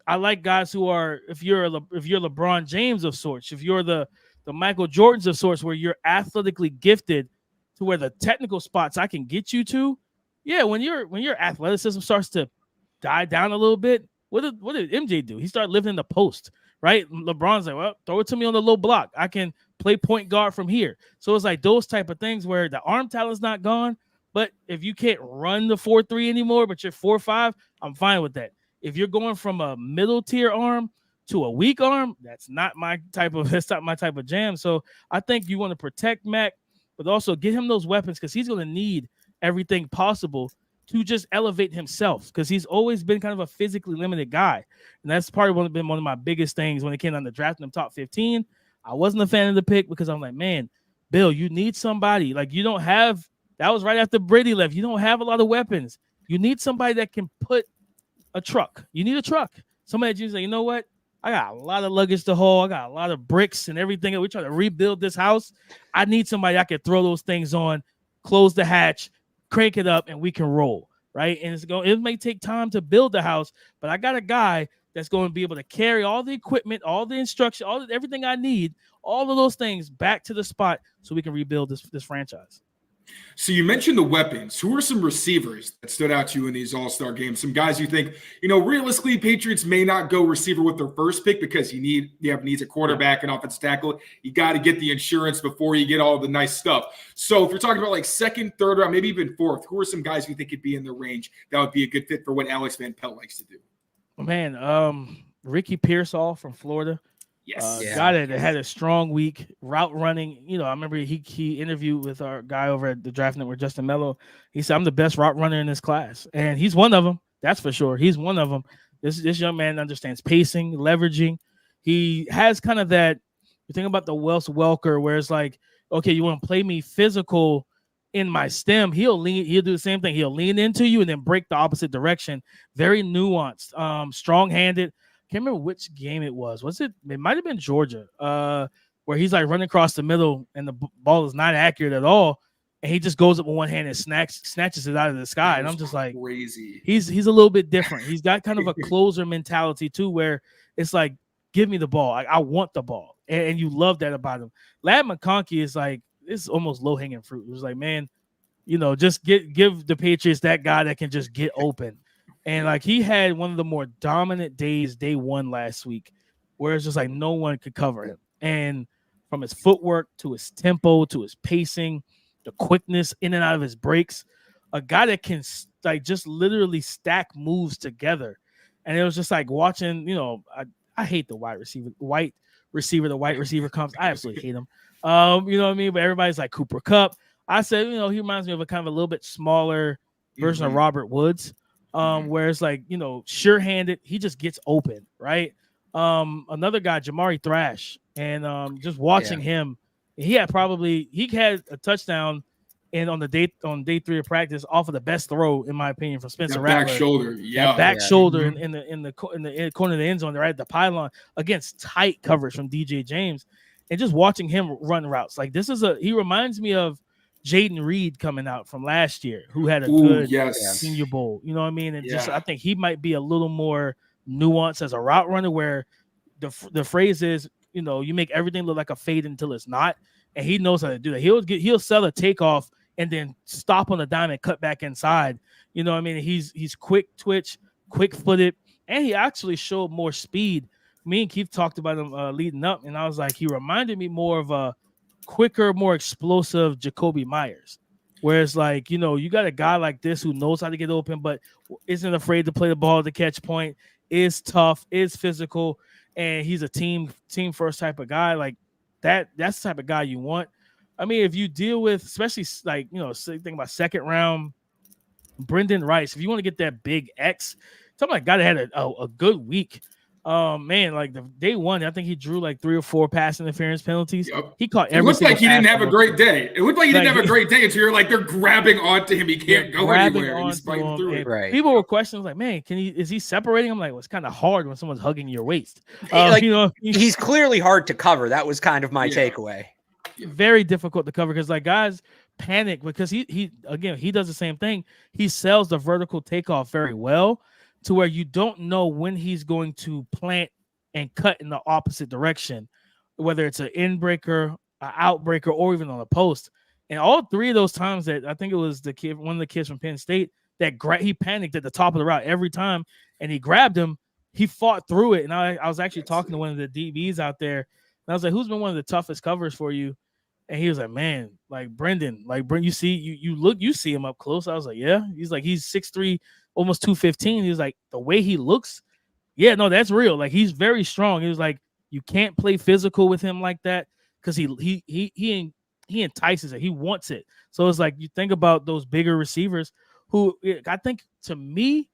S2: I like guys who are, if you're LeBron James of sorts, if you're the Michael Jordans of sorts, where you're athletically gifted to where the technical spots I can get you to. Yeah, when your athleticism starts to die down a little bit, what did MJ do? He started living in the post, right? LeBron's like, well, throw it to me on the low block. I can play point guard from here. So it's like those type of things where the arm talent's not gone, but if you can't run the 4.3 anymore, but you're 4.5, I'm fine with that. If you're going from a middle tier arm to a weak arm, that's not my type of jam. So I think you want to protect Mac, but also get him those weapons because he's going to need everything possible to just elevate himself because he's always been kind of a physically limited guy. And that's probably been one of my biggest things when it came down to drafting him top 15. I wasn't a fan of the pick because I'm like, man, Bill, you need somebody. Like, you don't have – that was right after Brady left. You don't have a lot of weapons. You need somebody that can put a truck. You need a truck. Somebody that's like, you know what? I got a lot of luggage to haul. I got a lot of bricks and everything. We're trying to rebuild this house. I need somebody I can throw those things on, close the hatch, crank it up, and we can roll, right? And it may take time to build the house, but I got a guy that's going to be able to carry all the equipment, all the instruction, everything I need, all of those things back to the spot so we can rebuild this franchise.
S1: So you mentioned the weapons. Who are some receivers that stood out to you in these all-star games? Some guys you think, realistically, Patriots may not go receiver with their first pick because you have needs a quarterback and offensive tackle. You got to get the insurance before you get all the nice stuff. So if you're talking about like second, third round, maybe even fourth, who are some guys you think could be in the range that would be a good fit for what Alex Van Pelt likes to do?
S2: Man, Ricky Pearsall from Florida.
S1: Yes.
S2: Guy that had a strong week, route running. I remember he interviewed with our guy over at the Draft Network, Justin Mello. He said, I'm the best route runner in this class. And he's one of them. That's for sure. He's one of them. This young man understands pacing, leveraging. He has kind of that, you think about the Wes Welker, where it's like, okay, you want to play me physical in my stem. He'll do the same thing. He'll lean into you and then break the opposite direction. Very nuanced, strong-handed. Can't remember which game it was. It might have been Georgia, where he's like running across the middle and the ball is not accurate at all, and he just goes up with one hand and snatches it out of the sky. And I'm just like,
S1: crazy.
S2: He's a little bit different. He's got kind of a closer mentality too, where it's like, give me the ball. I want the ball, and you love that about him. Ladd McConkey is like, it's almost low hanging fruit. It was like, man, just give the Patriots that guy that can just get open. And like he had one of the more dominant days, day one last week, where it's just like no one could cover him. And from his footwork to his tempo to his pacing, the quickness in and out of his breaks, a guy that can like just literally stack moves together. And it was just like watching, I hate the white receiver comes. I absolutely hate him. You know what I mean? But everybody's like Cooper Kupp. I said, he reminds me of a kind of a little bit smaller version of Robert Woods. Where it's like, sure-handed, he just gets open, right? Another guy, Jamari Thrash, and just watching him, he had a touchdown on day 3 of practice off of the best throw, in my opinion, from Spencer Rattler.
S1: Back shoulder,
S2: shoulder in the corner of the end zone, right at the pylon against tight coverage from DJ James, and just watching him run routes. Like he reminds me of Jaden Reed coming out from last year, who had a good Senior Bowl. You know what I mean? And I think he might be a little more nuanced as a route runner, where the phrase is, you make everything look like a fade until it's not. and he knows how to do that. He'll sell a takeoff and then stop on the dime and cut back inside. You know what I mean? He's quick twitch, quick footed, and he actually showed more speed. Me and Keith talked about him leading up, and I was like, he reminded me more of a quicker, more explosive Jacoby Myers. Whereas, like, you know, you got a guy like this who knows how to get open, but isn't afraid to play the ball to catch point, is tough, is physical, and he's a team first type of guy. Like that's the type of guy you want. I mean, if you deal with, especially like, you know, think about second round, Brendan Rice, if you want to get that big X, something like guy that had a good week. Man, like the day one, I think he drew like 3 or 4 pass interference penalties.
S1: Yep.
S2: He caught
S1: every. It looked like he didn't have a great day. It looked like he didn't have a great day until you're like they're grabbing onto him. He can't go anywhere. He's fighting through it.
S3: Right.
S2: People were questioning like, man, is he separating? I'm like, well, it's kind of hard when someone's hugging your waist.
S3: Like,
S2: you know,
S3: he's clearly hard to cover. That was kind of my takeaway.
S2: Very difficult to cover because like guys panic because he does the same thing. He sells the vertical takeoff very well to where you don't know when he's going to plant and cut in the opposite direction, whether it's an in breaker, an out breaker, or even on a post. And all 3 of those times that I think it was one of the kids from Penn State that he panicked at the top of the route every time, and he grabbed him. He fought through it, and I was actually talking to one of the DBs out there, and I was like, "Who's been one of the toughest covers for you?" And he was like, "Man, like Brendan, you see, you see him up close." I was like, "Yeah." He's like, he's 6'3", almost 215. He was like, the way he looks. Yeah, no, that's real. Like he's very strong. He was like, you can't play physical with him like that because he entices it. He wants it. So it's like you think about those bigger receivers who I think to me,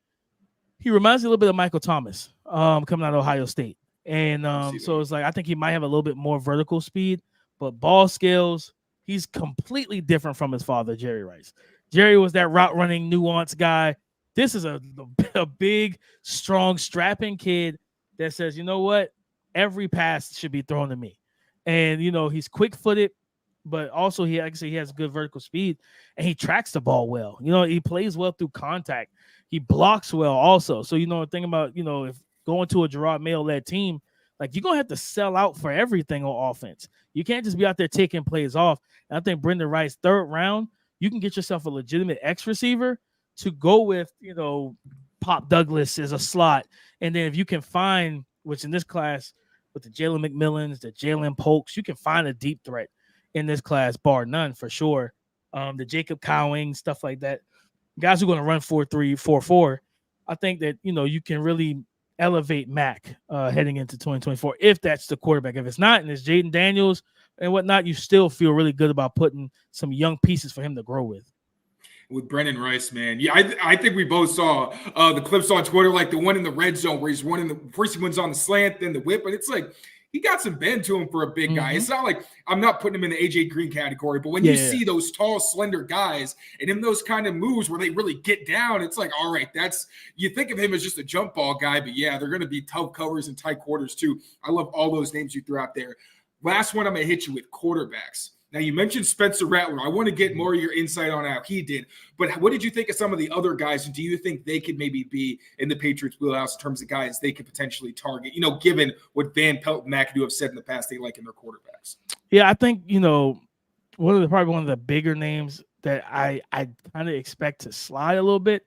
S2: he reminds me a little bit of Michael Thomas coming out of Ohio State. And so it's like I think he might have a little bit more vertical speed, but ball skills, he's completely different from his father, Jerry Rice. Jerry was that route running nuance guy. This is a big, strong, strapping kid that says, you know what? Every pass should be thrown to me. And, you know, he's quick-footed, but also he has good vertical speed, and he tracks the ball well. You know, he plays well through contact. He blocks well also. So, you know, think about, you know, if going to a Gerard Mayo-led team, like you're going to have to sell out for everything on offense. You can't just be out there taking plays off. And I think Brendan Rice, 3rd round, you can get yourself a legitimate X receiver to go with, you know, Pop Douglas as a slot. And then if you can find, which in this class with the Jalen McMillans, the Jalen Polks, you can find a deep threat in this class, bar none for sure. The Jacob Cowing, stuff like that. Guys who are going to run 4.3, 4.4. I think that, you know, you can really elevate Mac heading into 2024 if that's the quarterback. If it's not, and it's Jaden Daniels and whatnot, you still feel really good about putting some young pieces for him to grow with.
S1: With Brendan Rice, man. Yeah, I think we both saw the clips on Twitter, like the one in the red zone where he's first he wins on the slant, then the whip, and it's like he got some bend to him for a big guy. It's not like I'm not putting him in the AJ Green category, but when you see those tall, slender guys and in those kind of moves where they really get down, it's like, all right, you think of him as just a jump ball guy, but yeah, they're going to be tough covers and tight quarters too. I love all those names you threw out there. Last one I'm going to hit you with, quarterbacks. Now, you mentioned Spencer Rattler. I want to get more of your insight on how he did. But what did you think of some of the other guys? And do you think they could maybe be in the Patriots' wheelhouse in terms of guys they could potentially target, you know, given what Van Pelt and McAdoo have said in the past they like in their quarterbacks?
S2: Yeah, I think, you know, probably one of the bigger names that I kind of expect to slide a little bit,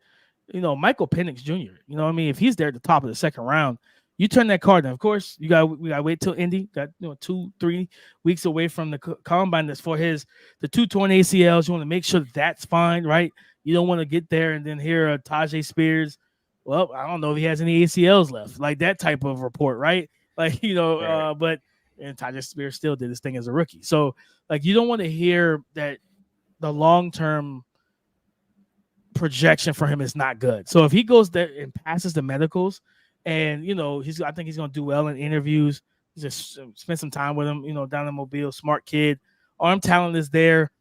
S2: you know, Michael Penix Jr. You know what I mean? If he's there at the top of the 2nd round, you turn that card. Now, of course, we got to wait till Indy. Got 2-3 weeks away from the combine. That's for the 2 torn ACLs. You want to make sure that's fine, right? You don't want to get there and then hear Tajay Spears. Well, I don't know if he has any ACLs left, like that type of report, right? Like, you know, but Tajay Spears still did his thing as a rookie. So, like, you don't want to hear that the long-term projection for him is not good. So if he goes there and passes the medicals, and, you know, I think he's going to do well in interviews. Just spend some time with him, you know, down in Mobile, smart kid. Arm talent is there.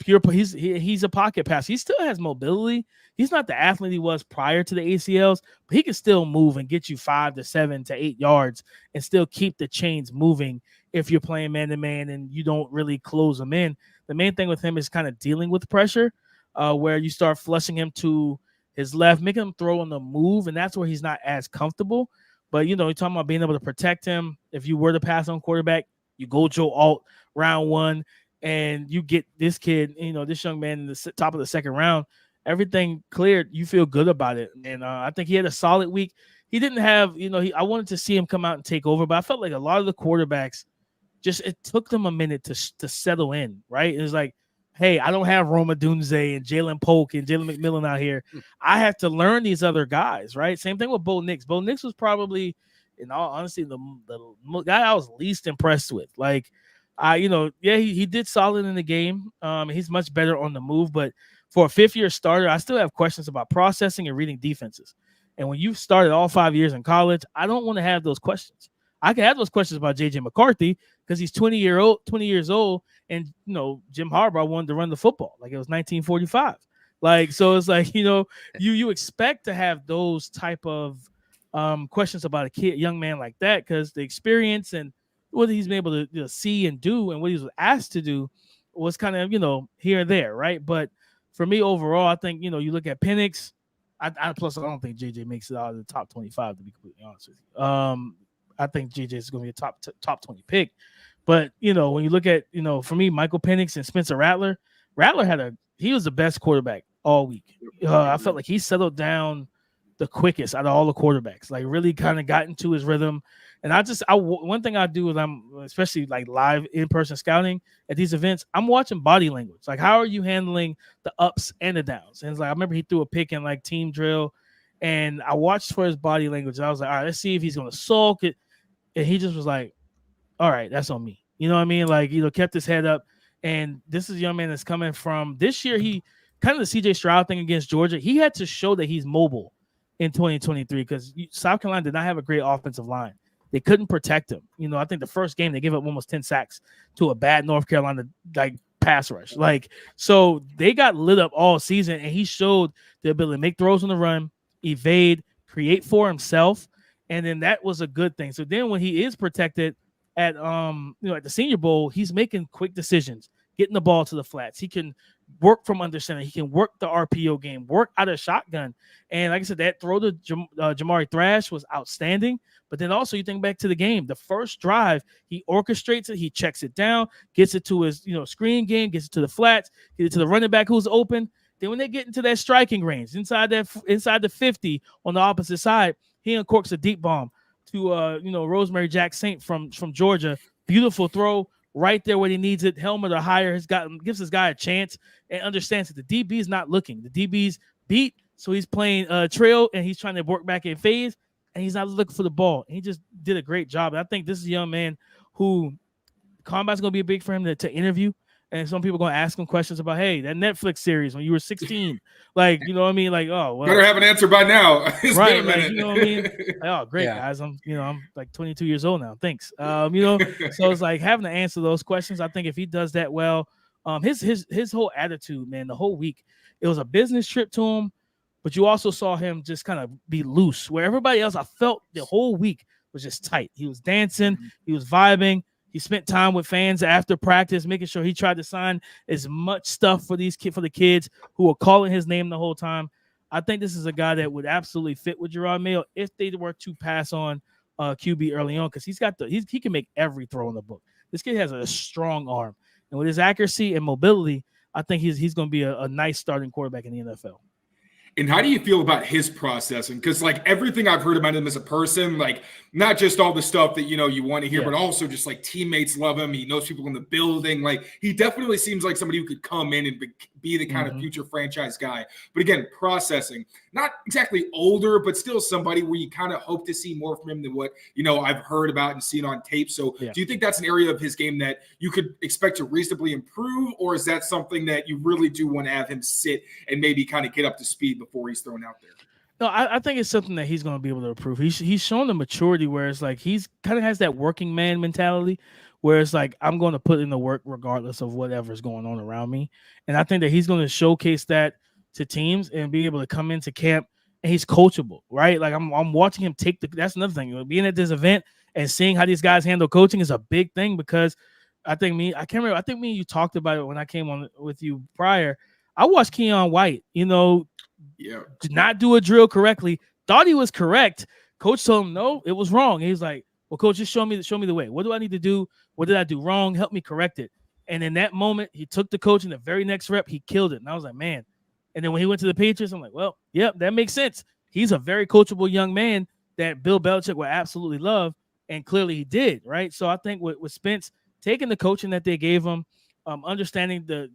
S2: He's a pocket passer. He still has mobility. He's not the athlete he was prior to the ACLs, but he can still move and get you 5 to 7 to 8 yards and still keep the chains moving if you're playing man-to-man and you don't really close him in. The main thing with him is kind of dealing with pressure, where you start flushing him to his left, making him throw on the move, and that's where he's not as comfortable. But, you know, you're talking about being able to protect him. If you were to pass on quarterback, You go Joe Alt round 1, and you get this kid, this young man in the top of the second round. Everything cleared. You feel good about it. And I think he had a solid week. He didn't have, I wanted to see him come out and take over, but I felt like a lot of the quarterbacks it took them a minute to settle in, right? It was like, hey, I don't have Roma Dunze and Jalen Polk and Jalen McMillan out here. I have to learn these other guys, right? Same thing with Bo Nix. Bo Nix was probably, in all honesty, the guy I was least impressed with. Like, he did solid in the game. He's much better on the move, but for a fifth-year starter, I still have questions about processing and reading defenses. And when you've started all 5 years in college, I don't want to have those questions. I can have those questions about J.J. McCarthy because he's 20 years old, and Jim Harbaugh wanted to run the football like it was 1945. Like, so it's like, you expect to have those type of questions about a young man like that, because the experience and what he's been able to see and do and what he was asked to do was kind of, here and there, right? But for me overall, I think, you look at Penix. Plus, I don't think JJ makes it out of the top 25, to be completely honest with you. I think JJ is going to be a top 20 pick. But, when you look at, for me, Michael Penix and Spencer Rattler he was the best quarterback all week. I felt like he settled down the quickest out of all the quarterbacks, like really kind of got into his rhythm. And one thing I do is I'm especially like live in-person scouting at these events, I'm watching body language. Like, how are you handling the ups and the downs? And it's like, I remember he threw a pick in like team drill, and I watched for his body language. And I was like, all right, let's see if he's going to sulk it. And he just was like, all right, that's on me. You know what I mean? Like, kept his head up. And this is a young man that's coming from this year. He kind of the CJ Stroud thing against Georgia. He had to show that he's mobile in 2023 because South Carolina did not have a great offensive line. They couldn't protect him. I think the first game they gave up almost 10 sacks to a bad North Carolina pass rush. So they got lit up all season, and he showed the ability to make throws on the run, evade, create for himself, and then that was a good thing. So then when he is protected at at the Senior Bowl, he's making quick decisions, getting the ball to the flats. He can work from under center. He can work the RPO game, work out of shotgun. And like I said, that throw to Jamari Thrash was outstanding. But then also you think back to the game, the first drive, he orchestrates it, he checks it down, gets it to his screen game, gets it to the flats, gets it to the running back who's open. Then when they get into that striking range, inside the 50 on the opposite side, he uncorks a deep bomb to Rosemary Jack Saint from Georgia. Beautiful throw. Right there where he needs it, helmet or higher, gives this guy a chance and understands that the DB is not looking. The DB's beat, so he's playing trail, and he's trying to work back in phase, and he's not looking for the ball. And he just did a great job. And I think this is a young man who combine's going to be big for him to interview. And some people are going to ask him questions about, hey, that Netflix series when you were 16, like, you know what I mean? Like, oh, well,
S1: better have an answer by now.
S2: Right. Like, you know what I mean? Like, oh, great, guys. I'm like 22 years old now. Thanks. So it's like having to answer those questions. I think if he does that well, his whole attitude, man, the whole week, it was a business trip to him, but you also saw him just kind of be loose where everybody else, I felt the whole week was just tight. He was dancing. He was vibing. He spent time with fans after practice, making sure he tried to sign as much stuff for the kids who were calling his name the whole time. I think this is a guy that would absolutely fit with Gerard Mayo if they were to pass on QB early on, because he can make every throw in the book. This kid has a strong arm, and with his accuracy and mobility, I think he's going to be a nice starting quarterback in the NFL.
S1: And how do you feel about his processing? Because like everything I've heard about him as a person, like not just all the stuff that, you want to hear, but also just like teammates love him. He knows people in the building. Like he definitely seems like somebody who could come in and be the kind of future franchise guy. But again, processing, not exactly older, but still somebody where you kind of hope to see more from him than what, I've heard about and seen on tape. So do you think that's an area of his game that you could expect to reasonably improve? Or is that something that you really do want to have him sit and maybe kind of get up to speed before he's thrown out there?
S2: No, I think it's something that he's going to be able to improve. He's shown the maturity where it's like he's kind of has that working man mentality where it's like I'm going to put in the work regardless of whatever's going on around me. And I think that he's going to showcase that to teams and be able to come into camp, and he's coachable, right? Like I'm watching him that's another thing. Being at this event and seeing how these guys handle coaching is a big thing, because I think me and you talked about it when I came on with you prior. I watched Keon White, did not do a drill correctly, thought he was correct. Coach told him, no, it was wrong. And he's like, well, coach, just show me the way. What do I need to do? What did I do wrong? Help me correct it. And in that moment, he took the coach in the very next rep. He killed it. And I was like, man. And then when he went to the Patriots, I'm like, well, yep, that makes sense. He's a very coachable young man that Bill Belichick would absolutely love. And clearly he did, right? So I think with Spence taking the coaching that they gave him, understanding to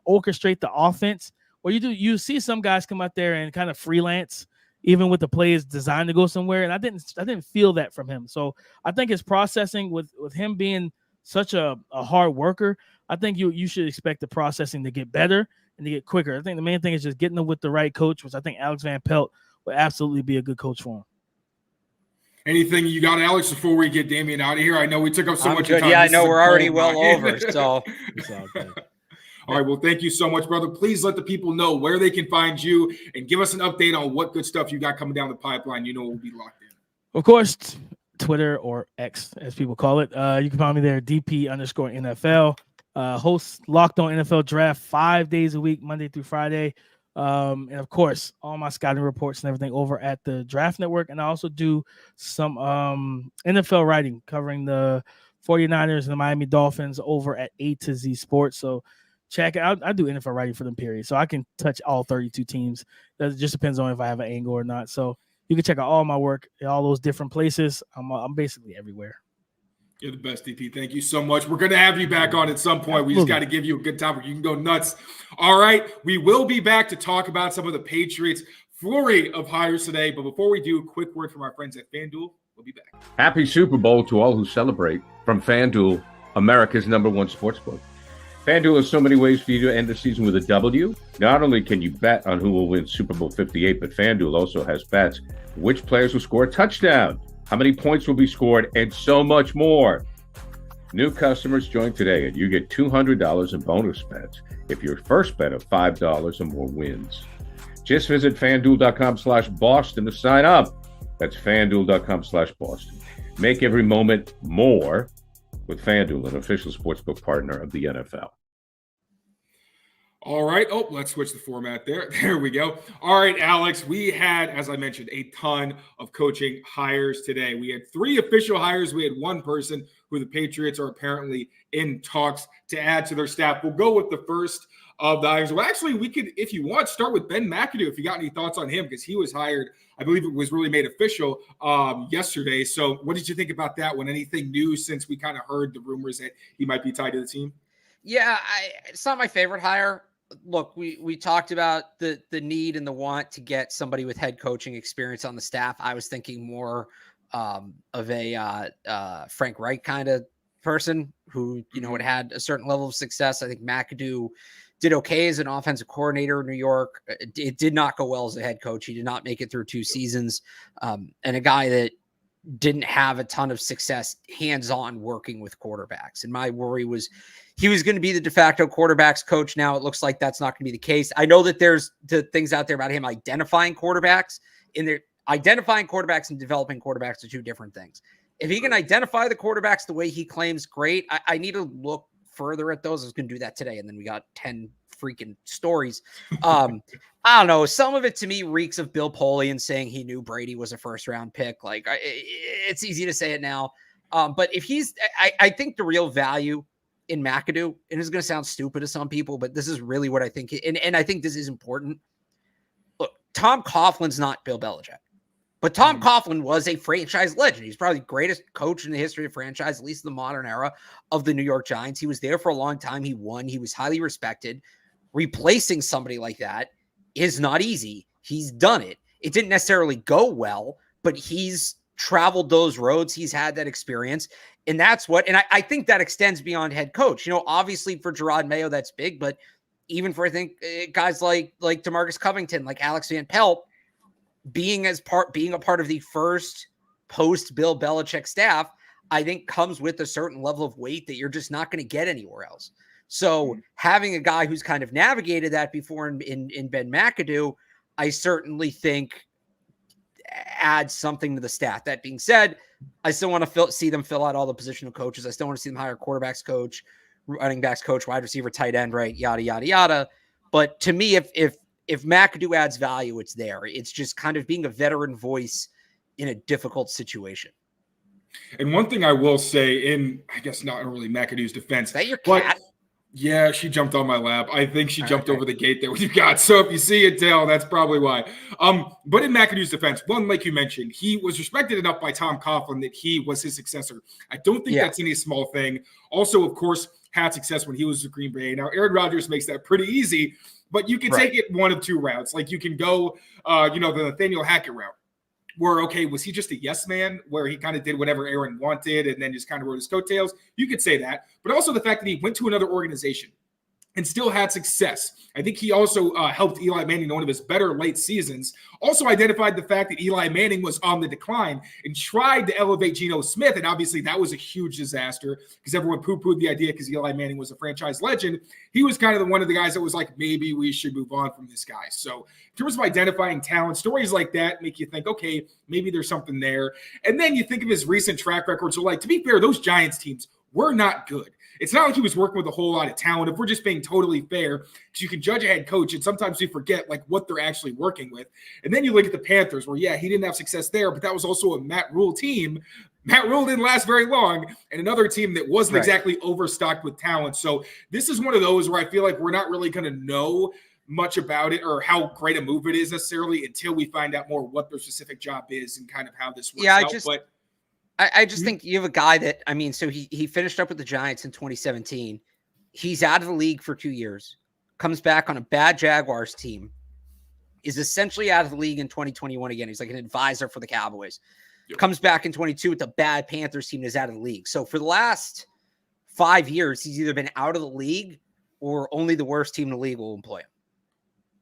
S2: orchestrate the offense, or you see some guys come out there and kind of freelance, even with the plays designed to go somewhere. And I didn't feel that from him. So I think his processing with him being such a hard worker, I think you should expect the processing to get better and to get quicker. I think the main thing is just getting them with the right coach, which I think Alex Van Pelt would absolutely be a good coach for him.
S1: Anything you got, Alex, before we get Damian out of here? I know we took up so much
S3: good.
S1: time.
S3: Yeah, I know we're already well over. So
S2: It's all good.
S1: All right. Well, thank you so much, brother. Please let the people know where they can find you and give us an update on what good stuff you got coming down the pipeline. You know, we'll be locked in.
S2: Of course, Twitter, or X, as people call it. You can find me there, DP_NFL. Host Locked On NFL Draft 5 days a week, Monday through Friday. And of course, all my scouting reports and everything over at the Draft Network. And I also do some NFL writing covering the 49ers and the Miami Dolphins over at A to Z Sports. So check it out. I do NFL writing for them, period. So I can touch all 32 teams. It just depends on if I have an angle or not. So you can check out all my work in all those different places. I'm basically everywhere.
S1: You're the best, DP. Thank you so much. We're going to have you back on at some point. We just got to give you a good topic. You can go nuts. All right. We will be back to talk about some of the Patriots' flurry of hires today. But before we do, a quick word from our friends at FanDuel. We'll be back.
S4: Happy Super Bowl to all who celebrate from FanDuel, America's #1 sportsbook. FanDuel has so many ways for you to end the season with a W. Not only can you bet on who will win Super Bowl 58, but FanDuel also has bets which players will score a touchdown, how many points will be scored, and so much more. New customers join today and you get $200 in bonus bets if your first bet of $5 or more wins. Just visit FanDuel.com/Boston to sign up. That's FanDuel.com/Boston. Make every moment more with FanDuel, an official sportsbook partner of the NFL.
S1: All right. Oh, let's switch the format there. There we go. All right, Alex, we had, as I mentioned, a ton of coaching hires today. We had 3 official hires. We had 1 person who the Patriots are apparently in talks to add to their staff. We'll go with the first of the hires. Well, actually, we could, if you want, start with Ben McAdoo, if you got any thoughts on him, because he was hired, I believe it was really made official yesterday. So what did you think about that one? Anything new since we kind of heard the rumors that he might be tied to the team?
S3: Yeah, it's not my favorite hire. Look, we talked about the need and the want to get somebody with head coaching experience on the staff. I was thinking more of a Frank Reich kind of person who, had a certain level of success. I think McAdoo did okay as an offensive coordinator in New York. It did not go well as a head coach. He did not make it through 2 seasons. And a guy that didn't have a ton of success hands-on working with quarterbacks. And my worry was he was going to be the de facto quarterbacks coach. Now it looks like that's not going to be the case. I know that there's the things out there about him identifying quarterbacks. Identifying quarterbacks and developing quarterbacks are 2 different things. If he can identify the quarterbacks the way he claims, great. I need to look further at those. I was going to do that today, and then we got 10 freaking stories. I don't know. Some of it to me reeks of Bill Polian saying he knew Brady was a first-round pick. Like, it's easy to say it now. But if I think the real value in McAdoo, and it's going to sound stupid to some people, but this is really what I think. And I think this is important. Look, Tom Coughlin's not Bill Belichick, but Tom Coughlin was a franchise legend. He's probably the greatest coach in the history of franchise, at least in the modern era of the New York Giants. He was there for a long time. He won. He was highly respected. Replacing somebody like that is not easy. He's done it. It didn't necessarily go well, but he's traveled those roads. He's had that experience. And that's what, and I think that extends beyond head coach. Obviously for Gerard Mayo, that's big, but even for, I think, guys like DeMarcus Covington, like Alex Van Pelt, being a part of the first post Bill Belichick staff, I think comes with a certain level of weight that you're just not going to get anywhere else. So having a guy who's kind of navigated that before in Ben McAdoo, I certainly think adds something to the staff. That being said, I still want to see them fill out all the positional coaches. I still want to see them hire quarterbacks coach, running backs coach, wide receiver, tight end, right? Yada, yada, yada. But to me, if McAdoo adds value, it's there. It's just kind of being a veteran voice in a difficult situation.
S1: And one thing I will say, in I guess not really McAdoo's defense,
S3: Is that your
S1: but
S3: cat?
S1: yeah, she jumped on my lap. I think she jumped over the gate there with you guys. So if you see it, Dale, that's probably why. But in McAdoo's defense, one, like you mentioned, he was respected enough by Tom Coughlin that he was his successor. I don't think that's any small thing. Also, of course, had success when he was with Green Bay. Now, Aaron Rodgers makes that pretty easy, but you can take it one of two routes. Like you can go, the Nathaniel Hackett route, where, okay, was he just a yes man where he kind of did whatever Aaron wanted and then just kind of rode his coattails? You could say that. But also the fact that he went to another organization and still had success. I think he also helped Eli Manning in one of his better late seasons. Also identified the fact that Eli Manning was on the decline and tried to elevate Geno Smith. And obviously that was a huge disaster because everyone poo-pooed the idea because Eli Manning was a franchise legend. He was kind of one of the guys that was like, maybe we should move on from this guy. So in terms of identifying talent, stories like that make you think, okay, maybe there's something there. And then you think of his recent track record. So like, to be fair, those Giants teams were not good. It's not like he was working with a whole lot of talent. If we're just being totally fair, because you can judge a head coach, and sometimes we forget like what they're actually working with. And then you look at the Panthers, where he didn't have success there, but that was also a Matt Rule team. Matt Rule didn't last very long, and another team that wasn't exactly overstocked with talent. So this is one of those where I feel like we're not really going to know much about it or how great a move it is necessarily until we find out more what their specific job is and kind of how this works out.
S3: I just think you have a guy that, so he finished up with the Giants in 2017. He's out of the league for 2 years, comes back on a bad Jaguars team, is essentially out of the league in 2021 again. He's like an advisor for the Cowboys. Yep. Comes back in 22 with the bad Panthers team and is out of the league. So for the last 5 years, he's either been out of the league or only the worst team in the league will employ him.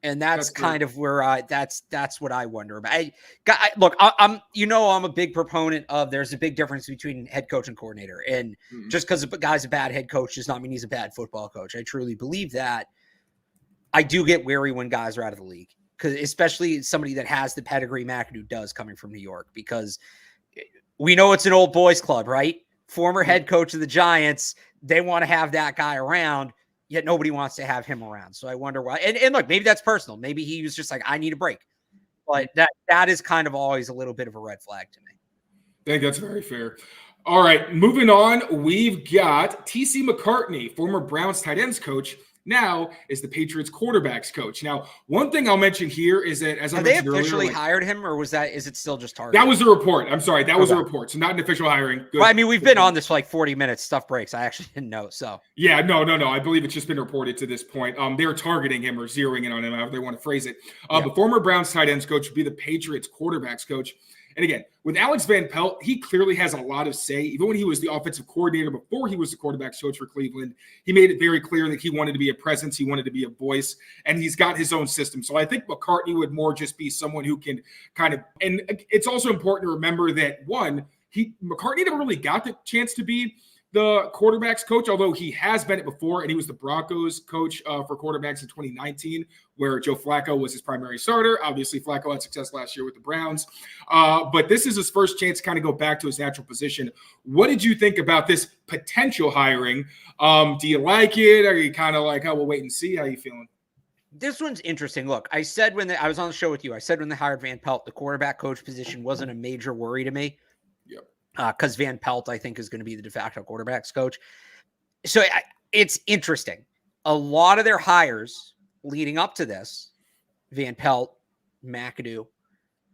S3: And that's kind of where that's what I wonder about. I'm a big proponent of there's a big difference between head coach and coordinator. And just because a guy's a bad head coach does not mean he's a bad football coach. I truly believe that. I do get wary when guys are out of the league, because especially somebody that has the pedigree McAdoo does coming from New York, because we know it's an old boys club, right? Former head coach of the Giants. They want to have that guy around. Yet nobody wants to have him around. So I wonder why. And look, maybe that's personal. Maybe he was just like, I need a break. But that is kind of always a little bit of a red flag to me.
S1: I think that's very fair. All right, moving on. We've got T.C. McCartney, former Browns tight ends coach, now is the Patriots quarterbacks coach. Now, one thing I'll mention here is that, as I mentioned earlier,
S3: they officially hired him, or is it still just targeted?
S1: That was the report. I'm sorry, that was a report. So not an official hiring. Good.
S3: Well, we've been on this for like 40 minutes. Stuff breaks. I actually didn't know. So
S1: yeah, no. I believe it's just been reported to this point. They're targeting him or zeroing in on him, however they want to phrase it. The former Browns tight ends coach would be the Patriots quarterbacks coach. And again, with Alex Van Pelt, he clearly has a lot of say. Even when he was the offensive coordinator before he was the quarterbacks coach for Cleveland, he made it very clear that he wanted to be a presence. He wanted to be a voice, and he's got his own system. So I think McCartney would more just be someone who can kind of – and it's also important to remember that, one, McCartney never really got the chance to be the quarterbacks coach, although he has been it before, and he was the Broncos coach for quarterbacks in 2019, where Joe Flacco was his primary starter. Obviously, Flacco had success last year with the Browns. But this is his first chance to kind of go back to his natural position. What did you think about this potential hiring? Do you like it? Are you kind of like, oh, we'll wait and see? How you feeling?
S3: This one's interesting. Look, I said when I was on the show with you, I said when they hired Van Pelt, the quarterback coach position wasn't a major worry to me.
S1: Yep.
S3: Because Van Pelt, I think, is going to be the de facto quarterbacks coach. So it's interesting. A lot of their hires leading up to this, Van Pelt, McAdoo,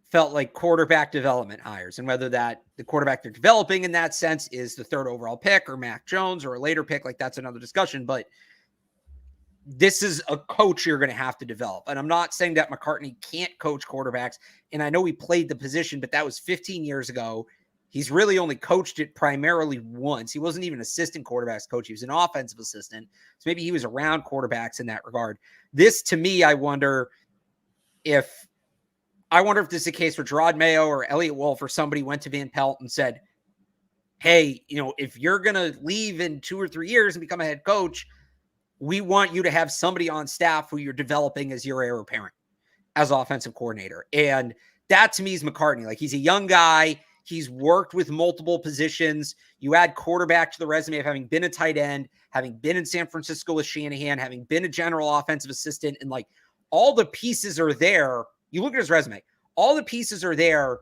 S3: felt like quarterback development hires. And whether that the quarterback they're developing in that sense is the third overall pick or Mac Jones or a later pick, like that's another discussion. But this is a coach you're going to have to develop. And I'm not saying that McCartney can't coach quarterbacks. And I know he played the position, but that was 15 years ago. He's really only coached it primarily once. He wasn't even assistant quarterbacks coach. He was an offensive assistant. So maybe he was around quarterbacks in that regard. This, to me, I wonder if this is a case where Gerard Mayo or Elliott Wolf or somebody went to Van Pelt and said, hey, if you're going to leave in 2 or 3 years and become a head coach, we want you to have somebody on staff who you're developing as your heir apparent as offensive coordinator. And that, to me, is McCartney. Like, he's a young guy. He's worked with multiple positions. You add quarterback to the resume of having been a tight end, having been in San Francisco with Shanahan, having been a general offensive assistant, and like all the pieces are there. You look at his resume, all the pieces are there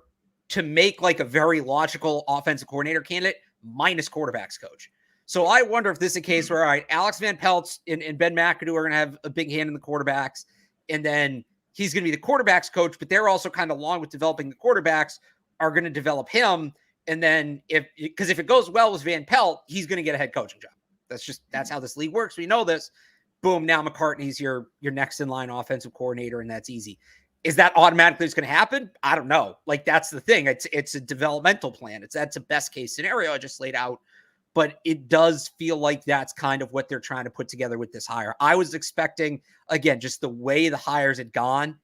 S3: to make like a very logical offensive coordinator candidate minus quarterbacks coach. So I wonder if this is a case where, all right, Alex Van Pelt and Ben McAdoo are going to have a big hand in the quarterbacks, and then he's going to be the quarterbacks coach, but they're also kind of along with developing the quarterbacks are going to develop him. And then if it goes well with Van Pelt, he's going to get a head coaching job. That's how this league works. We know this. Boom. Now McCartney's your next in line offensive coordinator, and that's easy. Is that automatically going to happen? I don't know. Like, that's the thing. It's a developmental plan. That's a best case scenario I just laid out, but it does feel like that's kind of what they're trying to put together with this hire. I was expecting, again, just the way the hires had gone,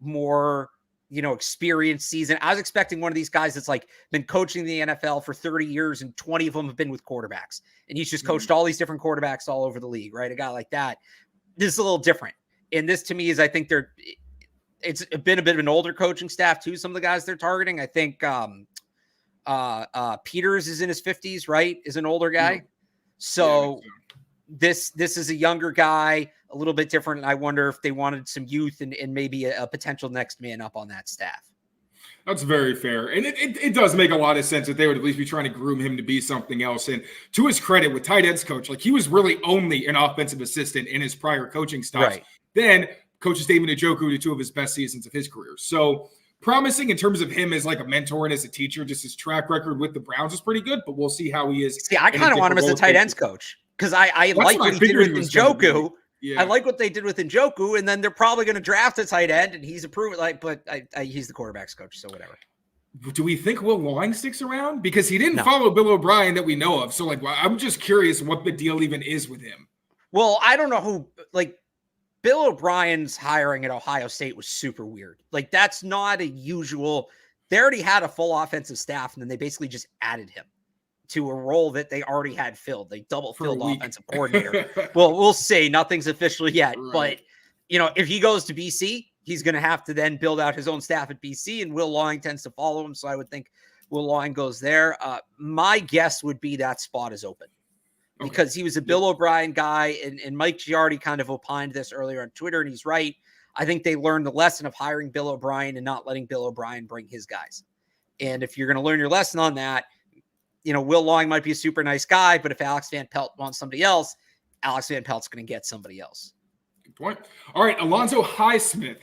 S3: more, experienced season. I was expecting one of these guys that's like been coaching the NFL for 30 years and 20 of them have been with quarterbacks. And he's just coached all these different quarterbacks all over the league, right? A guy like that. This is a little different. And this to me is, I think it's been a bit of an older coaching staff too. Some of the guys they're targeting, I think Peters is in his 50s, right? Is an older guy. So this is a younger guy, a little bit different. And I wonder if they wanted some youth and maybe a potential next man up on that staff.
S1: That's very fair. And it does make a lot of sense that they would at least be trying to groom him to be something else. And to his credit, with tight ends coach, like, he was really only an offensive assistant in his prior coaching stops.
S3: Right.
S1: Then coaches Damian Njoku to two of his best seasons of his career. So promising in terms of him as like a mentor and as a teacher. Just his track record with the Browns is pretty good, but we'll see how he is.
S3: See, I kind of want him as a tight ends coach because I like what he did with Njoku. Yeah. I like what they did with Njoku, and then they're probably going to draft a tight end, and he's approved. But he's the quarterbacks coach, so whatever.
S1: Do we think Will Lawing sticks around? Because he didn't follow Bill O'Brien that we know of. So, like, I'm just curious what the deal even is with him.
S3: Well, I don't know who, like, Bill O'Brien's hiring at Ohio State was super weird. Like, that's not a usual. They already had a full offensive staff, and then they basically just added him to a role that they already had filled. They double filled offensive coordinator. Well, we'll see. Nothing's official yet, right. But if he goes to BC, he's going to have to then build out his own staff at BC, and Will Lawing tends to follow him. So I would think Will Lawing goes there. My guess would be that spot is open because he was a Bill O'Brien guy, and Mike Giardi kind of opined this earlier on Twitter, and he's right. I think they learned the lesson of hiring Bill O'Brien and not letting Bill O'Brien bring his guys. And if you're going to learn your lesson on that, Will Lawing might be a super nice guy, but if Alex Van Pelt wants somebody else, Alex Van Pelt's going to get somebody else.
S1: Good point. All right, Alonzo Highsmith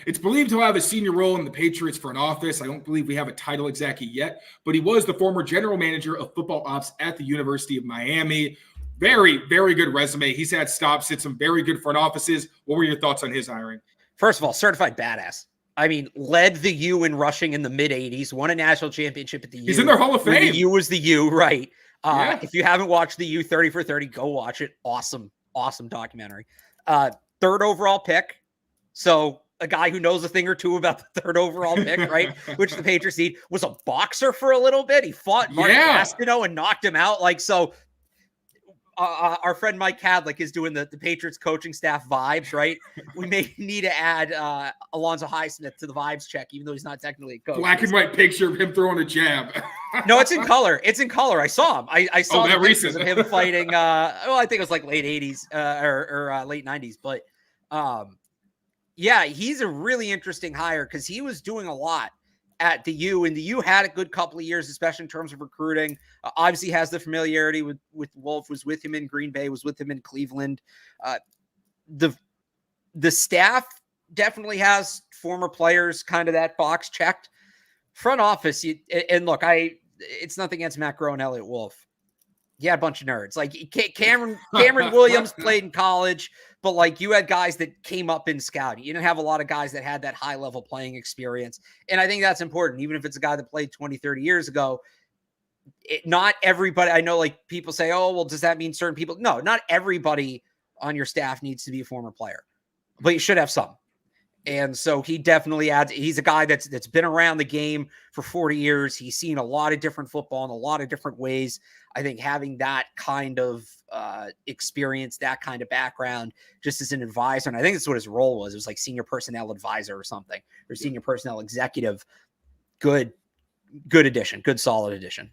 S1: it's believed to have a senior role in the Patriots front office. I don't believe we have a title exactly yet, but he was the former general manager of football ops at the University of Miami. Very, very good resume. He's had stops at some very good front offices. What were your thoughts on his hiring?
S3: First of all, certified badass. I mean, led the U in rushing in the mid-'80s, won a national championship at the U.
S1: He's in their Hall of Fame.
S3: The U was the U, right. If you haven't watched the U 30 for 30, go watch it. Awesome, awesome documentary. Third overall pick. So a guy who knows a thing or two about the third overall pick, right? Which the Patriots need. Was a boxer for a little bit. He fought Mark Gastineau and knocked him out. Like, so our friend Mike Cadlick is doing the Patriots coaching staff vibes, right? We may need to add Alonzo Highsmith to the vibes check, even though he's not technically a coach.
S1: Black and white picture of him throwing a jab.
S3: No, it's in color. It's in color. I saw him. I saw the pictures
S1: recent
S3: of him fighting. I think it was like late 80s or late 90s. But he's a really interesting hire because he was doing a lot at the U, and the U had a good couple of years, especially in terms of recruiting. Obviously has the familiarity with Wolf, was with him in Green Bay, was with him in Cleveland. The staff definitely has former players, kind of that box checked. Front office, and look, it's nothing against Matt Groh and Elliott Wolf. He had a bunch of nerds. Like Cameron Williams played in college, but like you had guys that came up in scouting. You didn't have a lot of guys that had that high level playing experience. And I think that's important. Even if it's a guy that played 20, 30 years ago, not everybody, I know like people say, oh, well, does that mean certain people? No, not everybody on your staff needs to be a former player, but you should have some. And so he definitely adds, he's a guy that's been around the game for 40 years. He's seen a lot of different football in a lot of different ways. I think having that kind of experience, that kind of background, just as an advisor, and I think that's what his role was. It was like senior personnel advisor or something, or senior personnel executive. Good addition, good solid addition.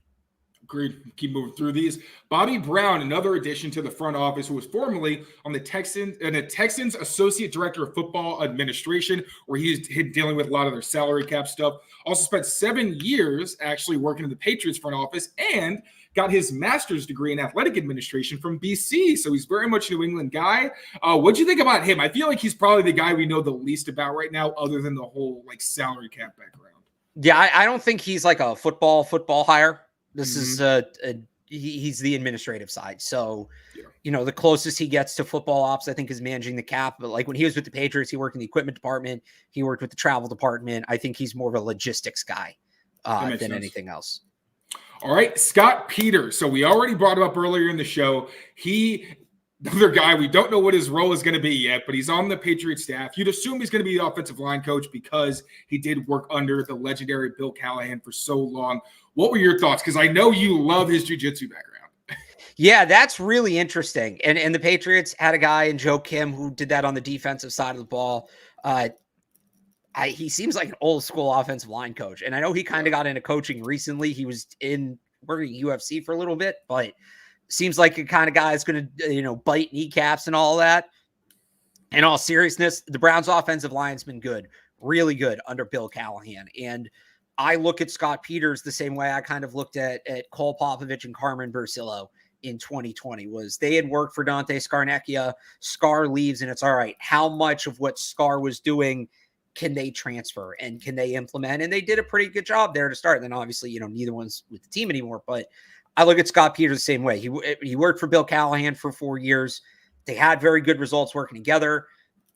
S1: Agreed. Keep moving through these. Bobby Brown, another addition to the front office, who was formerly on the Texans Associate Director of Football Administration, where he's dealing with a lot of their salary cap stuff. Also spent 7 years actually working in the Patriots front office and got his master's degree in athletic administration from BC. So he's very much a New England guy. What'd you think about him? I feel like he's probably the guy we know the least about right now, other than the whole like salary cap background.
S3: Yeah, I don't think he's like a football hire. This is he's the administrative side. So, the closest he gets to football ops, I think, is managing the cap. But like when he was with the Patriots, he worked in the equipment department. He worked with the travel department. I think he's more of a logistics guy than anything else.
S1: All right, Scott Peters. So we already brought him up earlier in the show. Another guy, we don't know what his role is going to be yet, but he's on the Patriots staff. You'd assume he's going to be the offensive line coach because he did work under the legendary Bill Callahan for so long. What were your thoughts? Because I know you love his jiu-jitsu background.
S3: Yeah, that's really interesting. And the Patriots had a guy in Joe Kim who did that on the defensive side of the ball. He seems like an old school offensive line coach. And I know he kind of got into coaching recently. He was working UFC for a little bit, but seems like a kind of guy that's going to, bite kneecaps and all that. In all seriousness, the Browns offensive line's been good, really good under Bill Callahan. And I look at Scott Peters the same way I kind of looked at Cole Popovich and Carmen Bursillo in 2020 was they had worked for Dante Scarnecchia. Scar leaves and it's all right. How much of what Scar was doing can they transfer and can they implement? And they did a pretty good job there to start. And then obviously, neither one's with the team anymore, but I look at Scott Peters the same way. He worked for Bill Callahan for 4 years. They had very good results working together.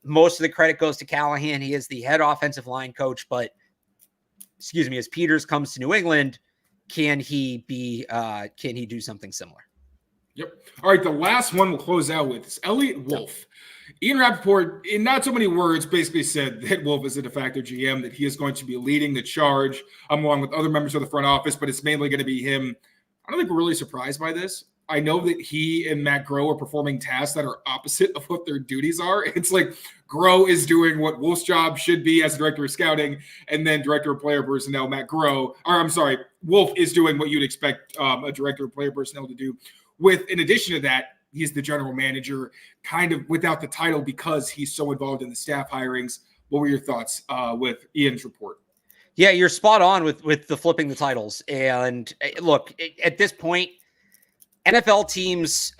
S3: Most of the credit goes to Callahan. He is the head offensive line coach, but as Peters comes to New England, can he do something similar?
S1: Yep. All right. The last one we'll close out with is Elliot Wolf. Ian Rappaport, in not so many words, basically said that Wolf is a de facto GM, that he is going to be leading the charge along with other members of the front office, but it's mainly going to be him. I don't think we're really surprised by this. I know that he and Matt Groh are performing tasks that are opposite of what their duties are. It's like Groh is doing what Wolf's job should be as director of scouting, and then director of player personnel, Wolf is doing what you'd expect a director of player personnel to do. In addition to that, he's the general manager, kind of without the title because he's so involved in the staff hirings. What were your thoughts with Ian's report?
S3: Yeah, you're spot on with the flipping the titles. And look, at this point, NFL teams,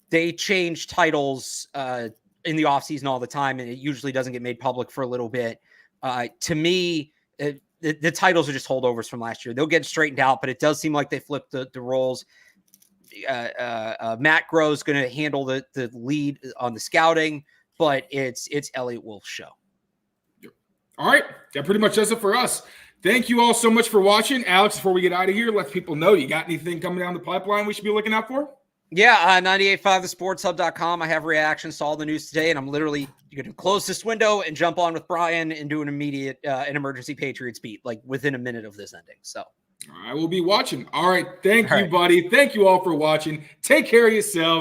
S3: they change titles in the offseason all the time, and it usually doesn't get made public for a little bit. To me, the titles are just holdovers from last year. They'll get straightened out, but it does seem like they flipped the roles. Matt Groh is going to handle the lead on the scouting, but it's Elliot Wolf's show.
S1: All right. That pretty much does it for us. Thank you all so much for watching. Alex, before we get out of here, let people know you got anything coming down the pipeline we should be looking out for?
S3: Yeah, 98.5thesportshub.com. I have reactions to all the news today, and I'm literally going to close this window and jump on with Brian and do an immediate an emergency Patriots beat, like within a minute of this ending. So
S1: I will be watching. All right. Thank you, buddy. Thank you all for watching. Take care of yourselves.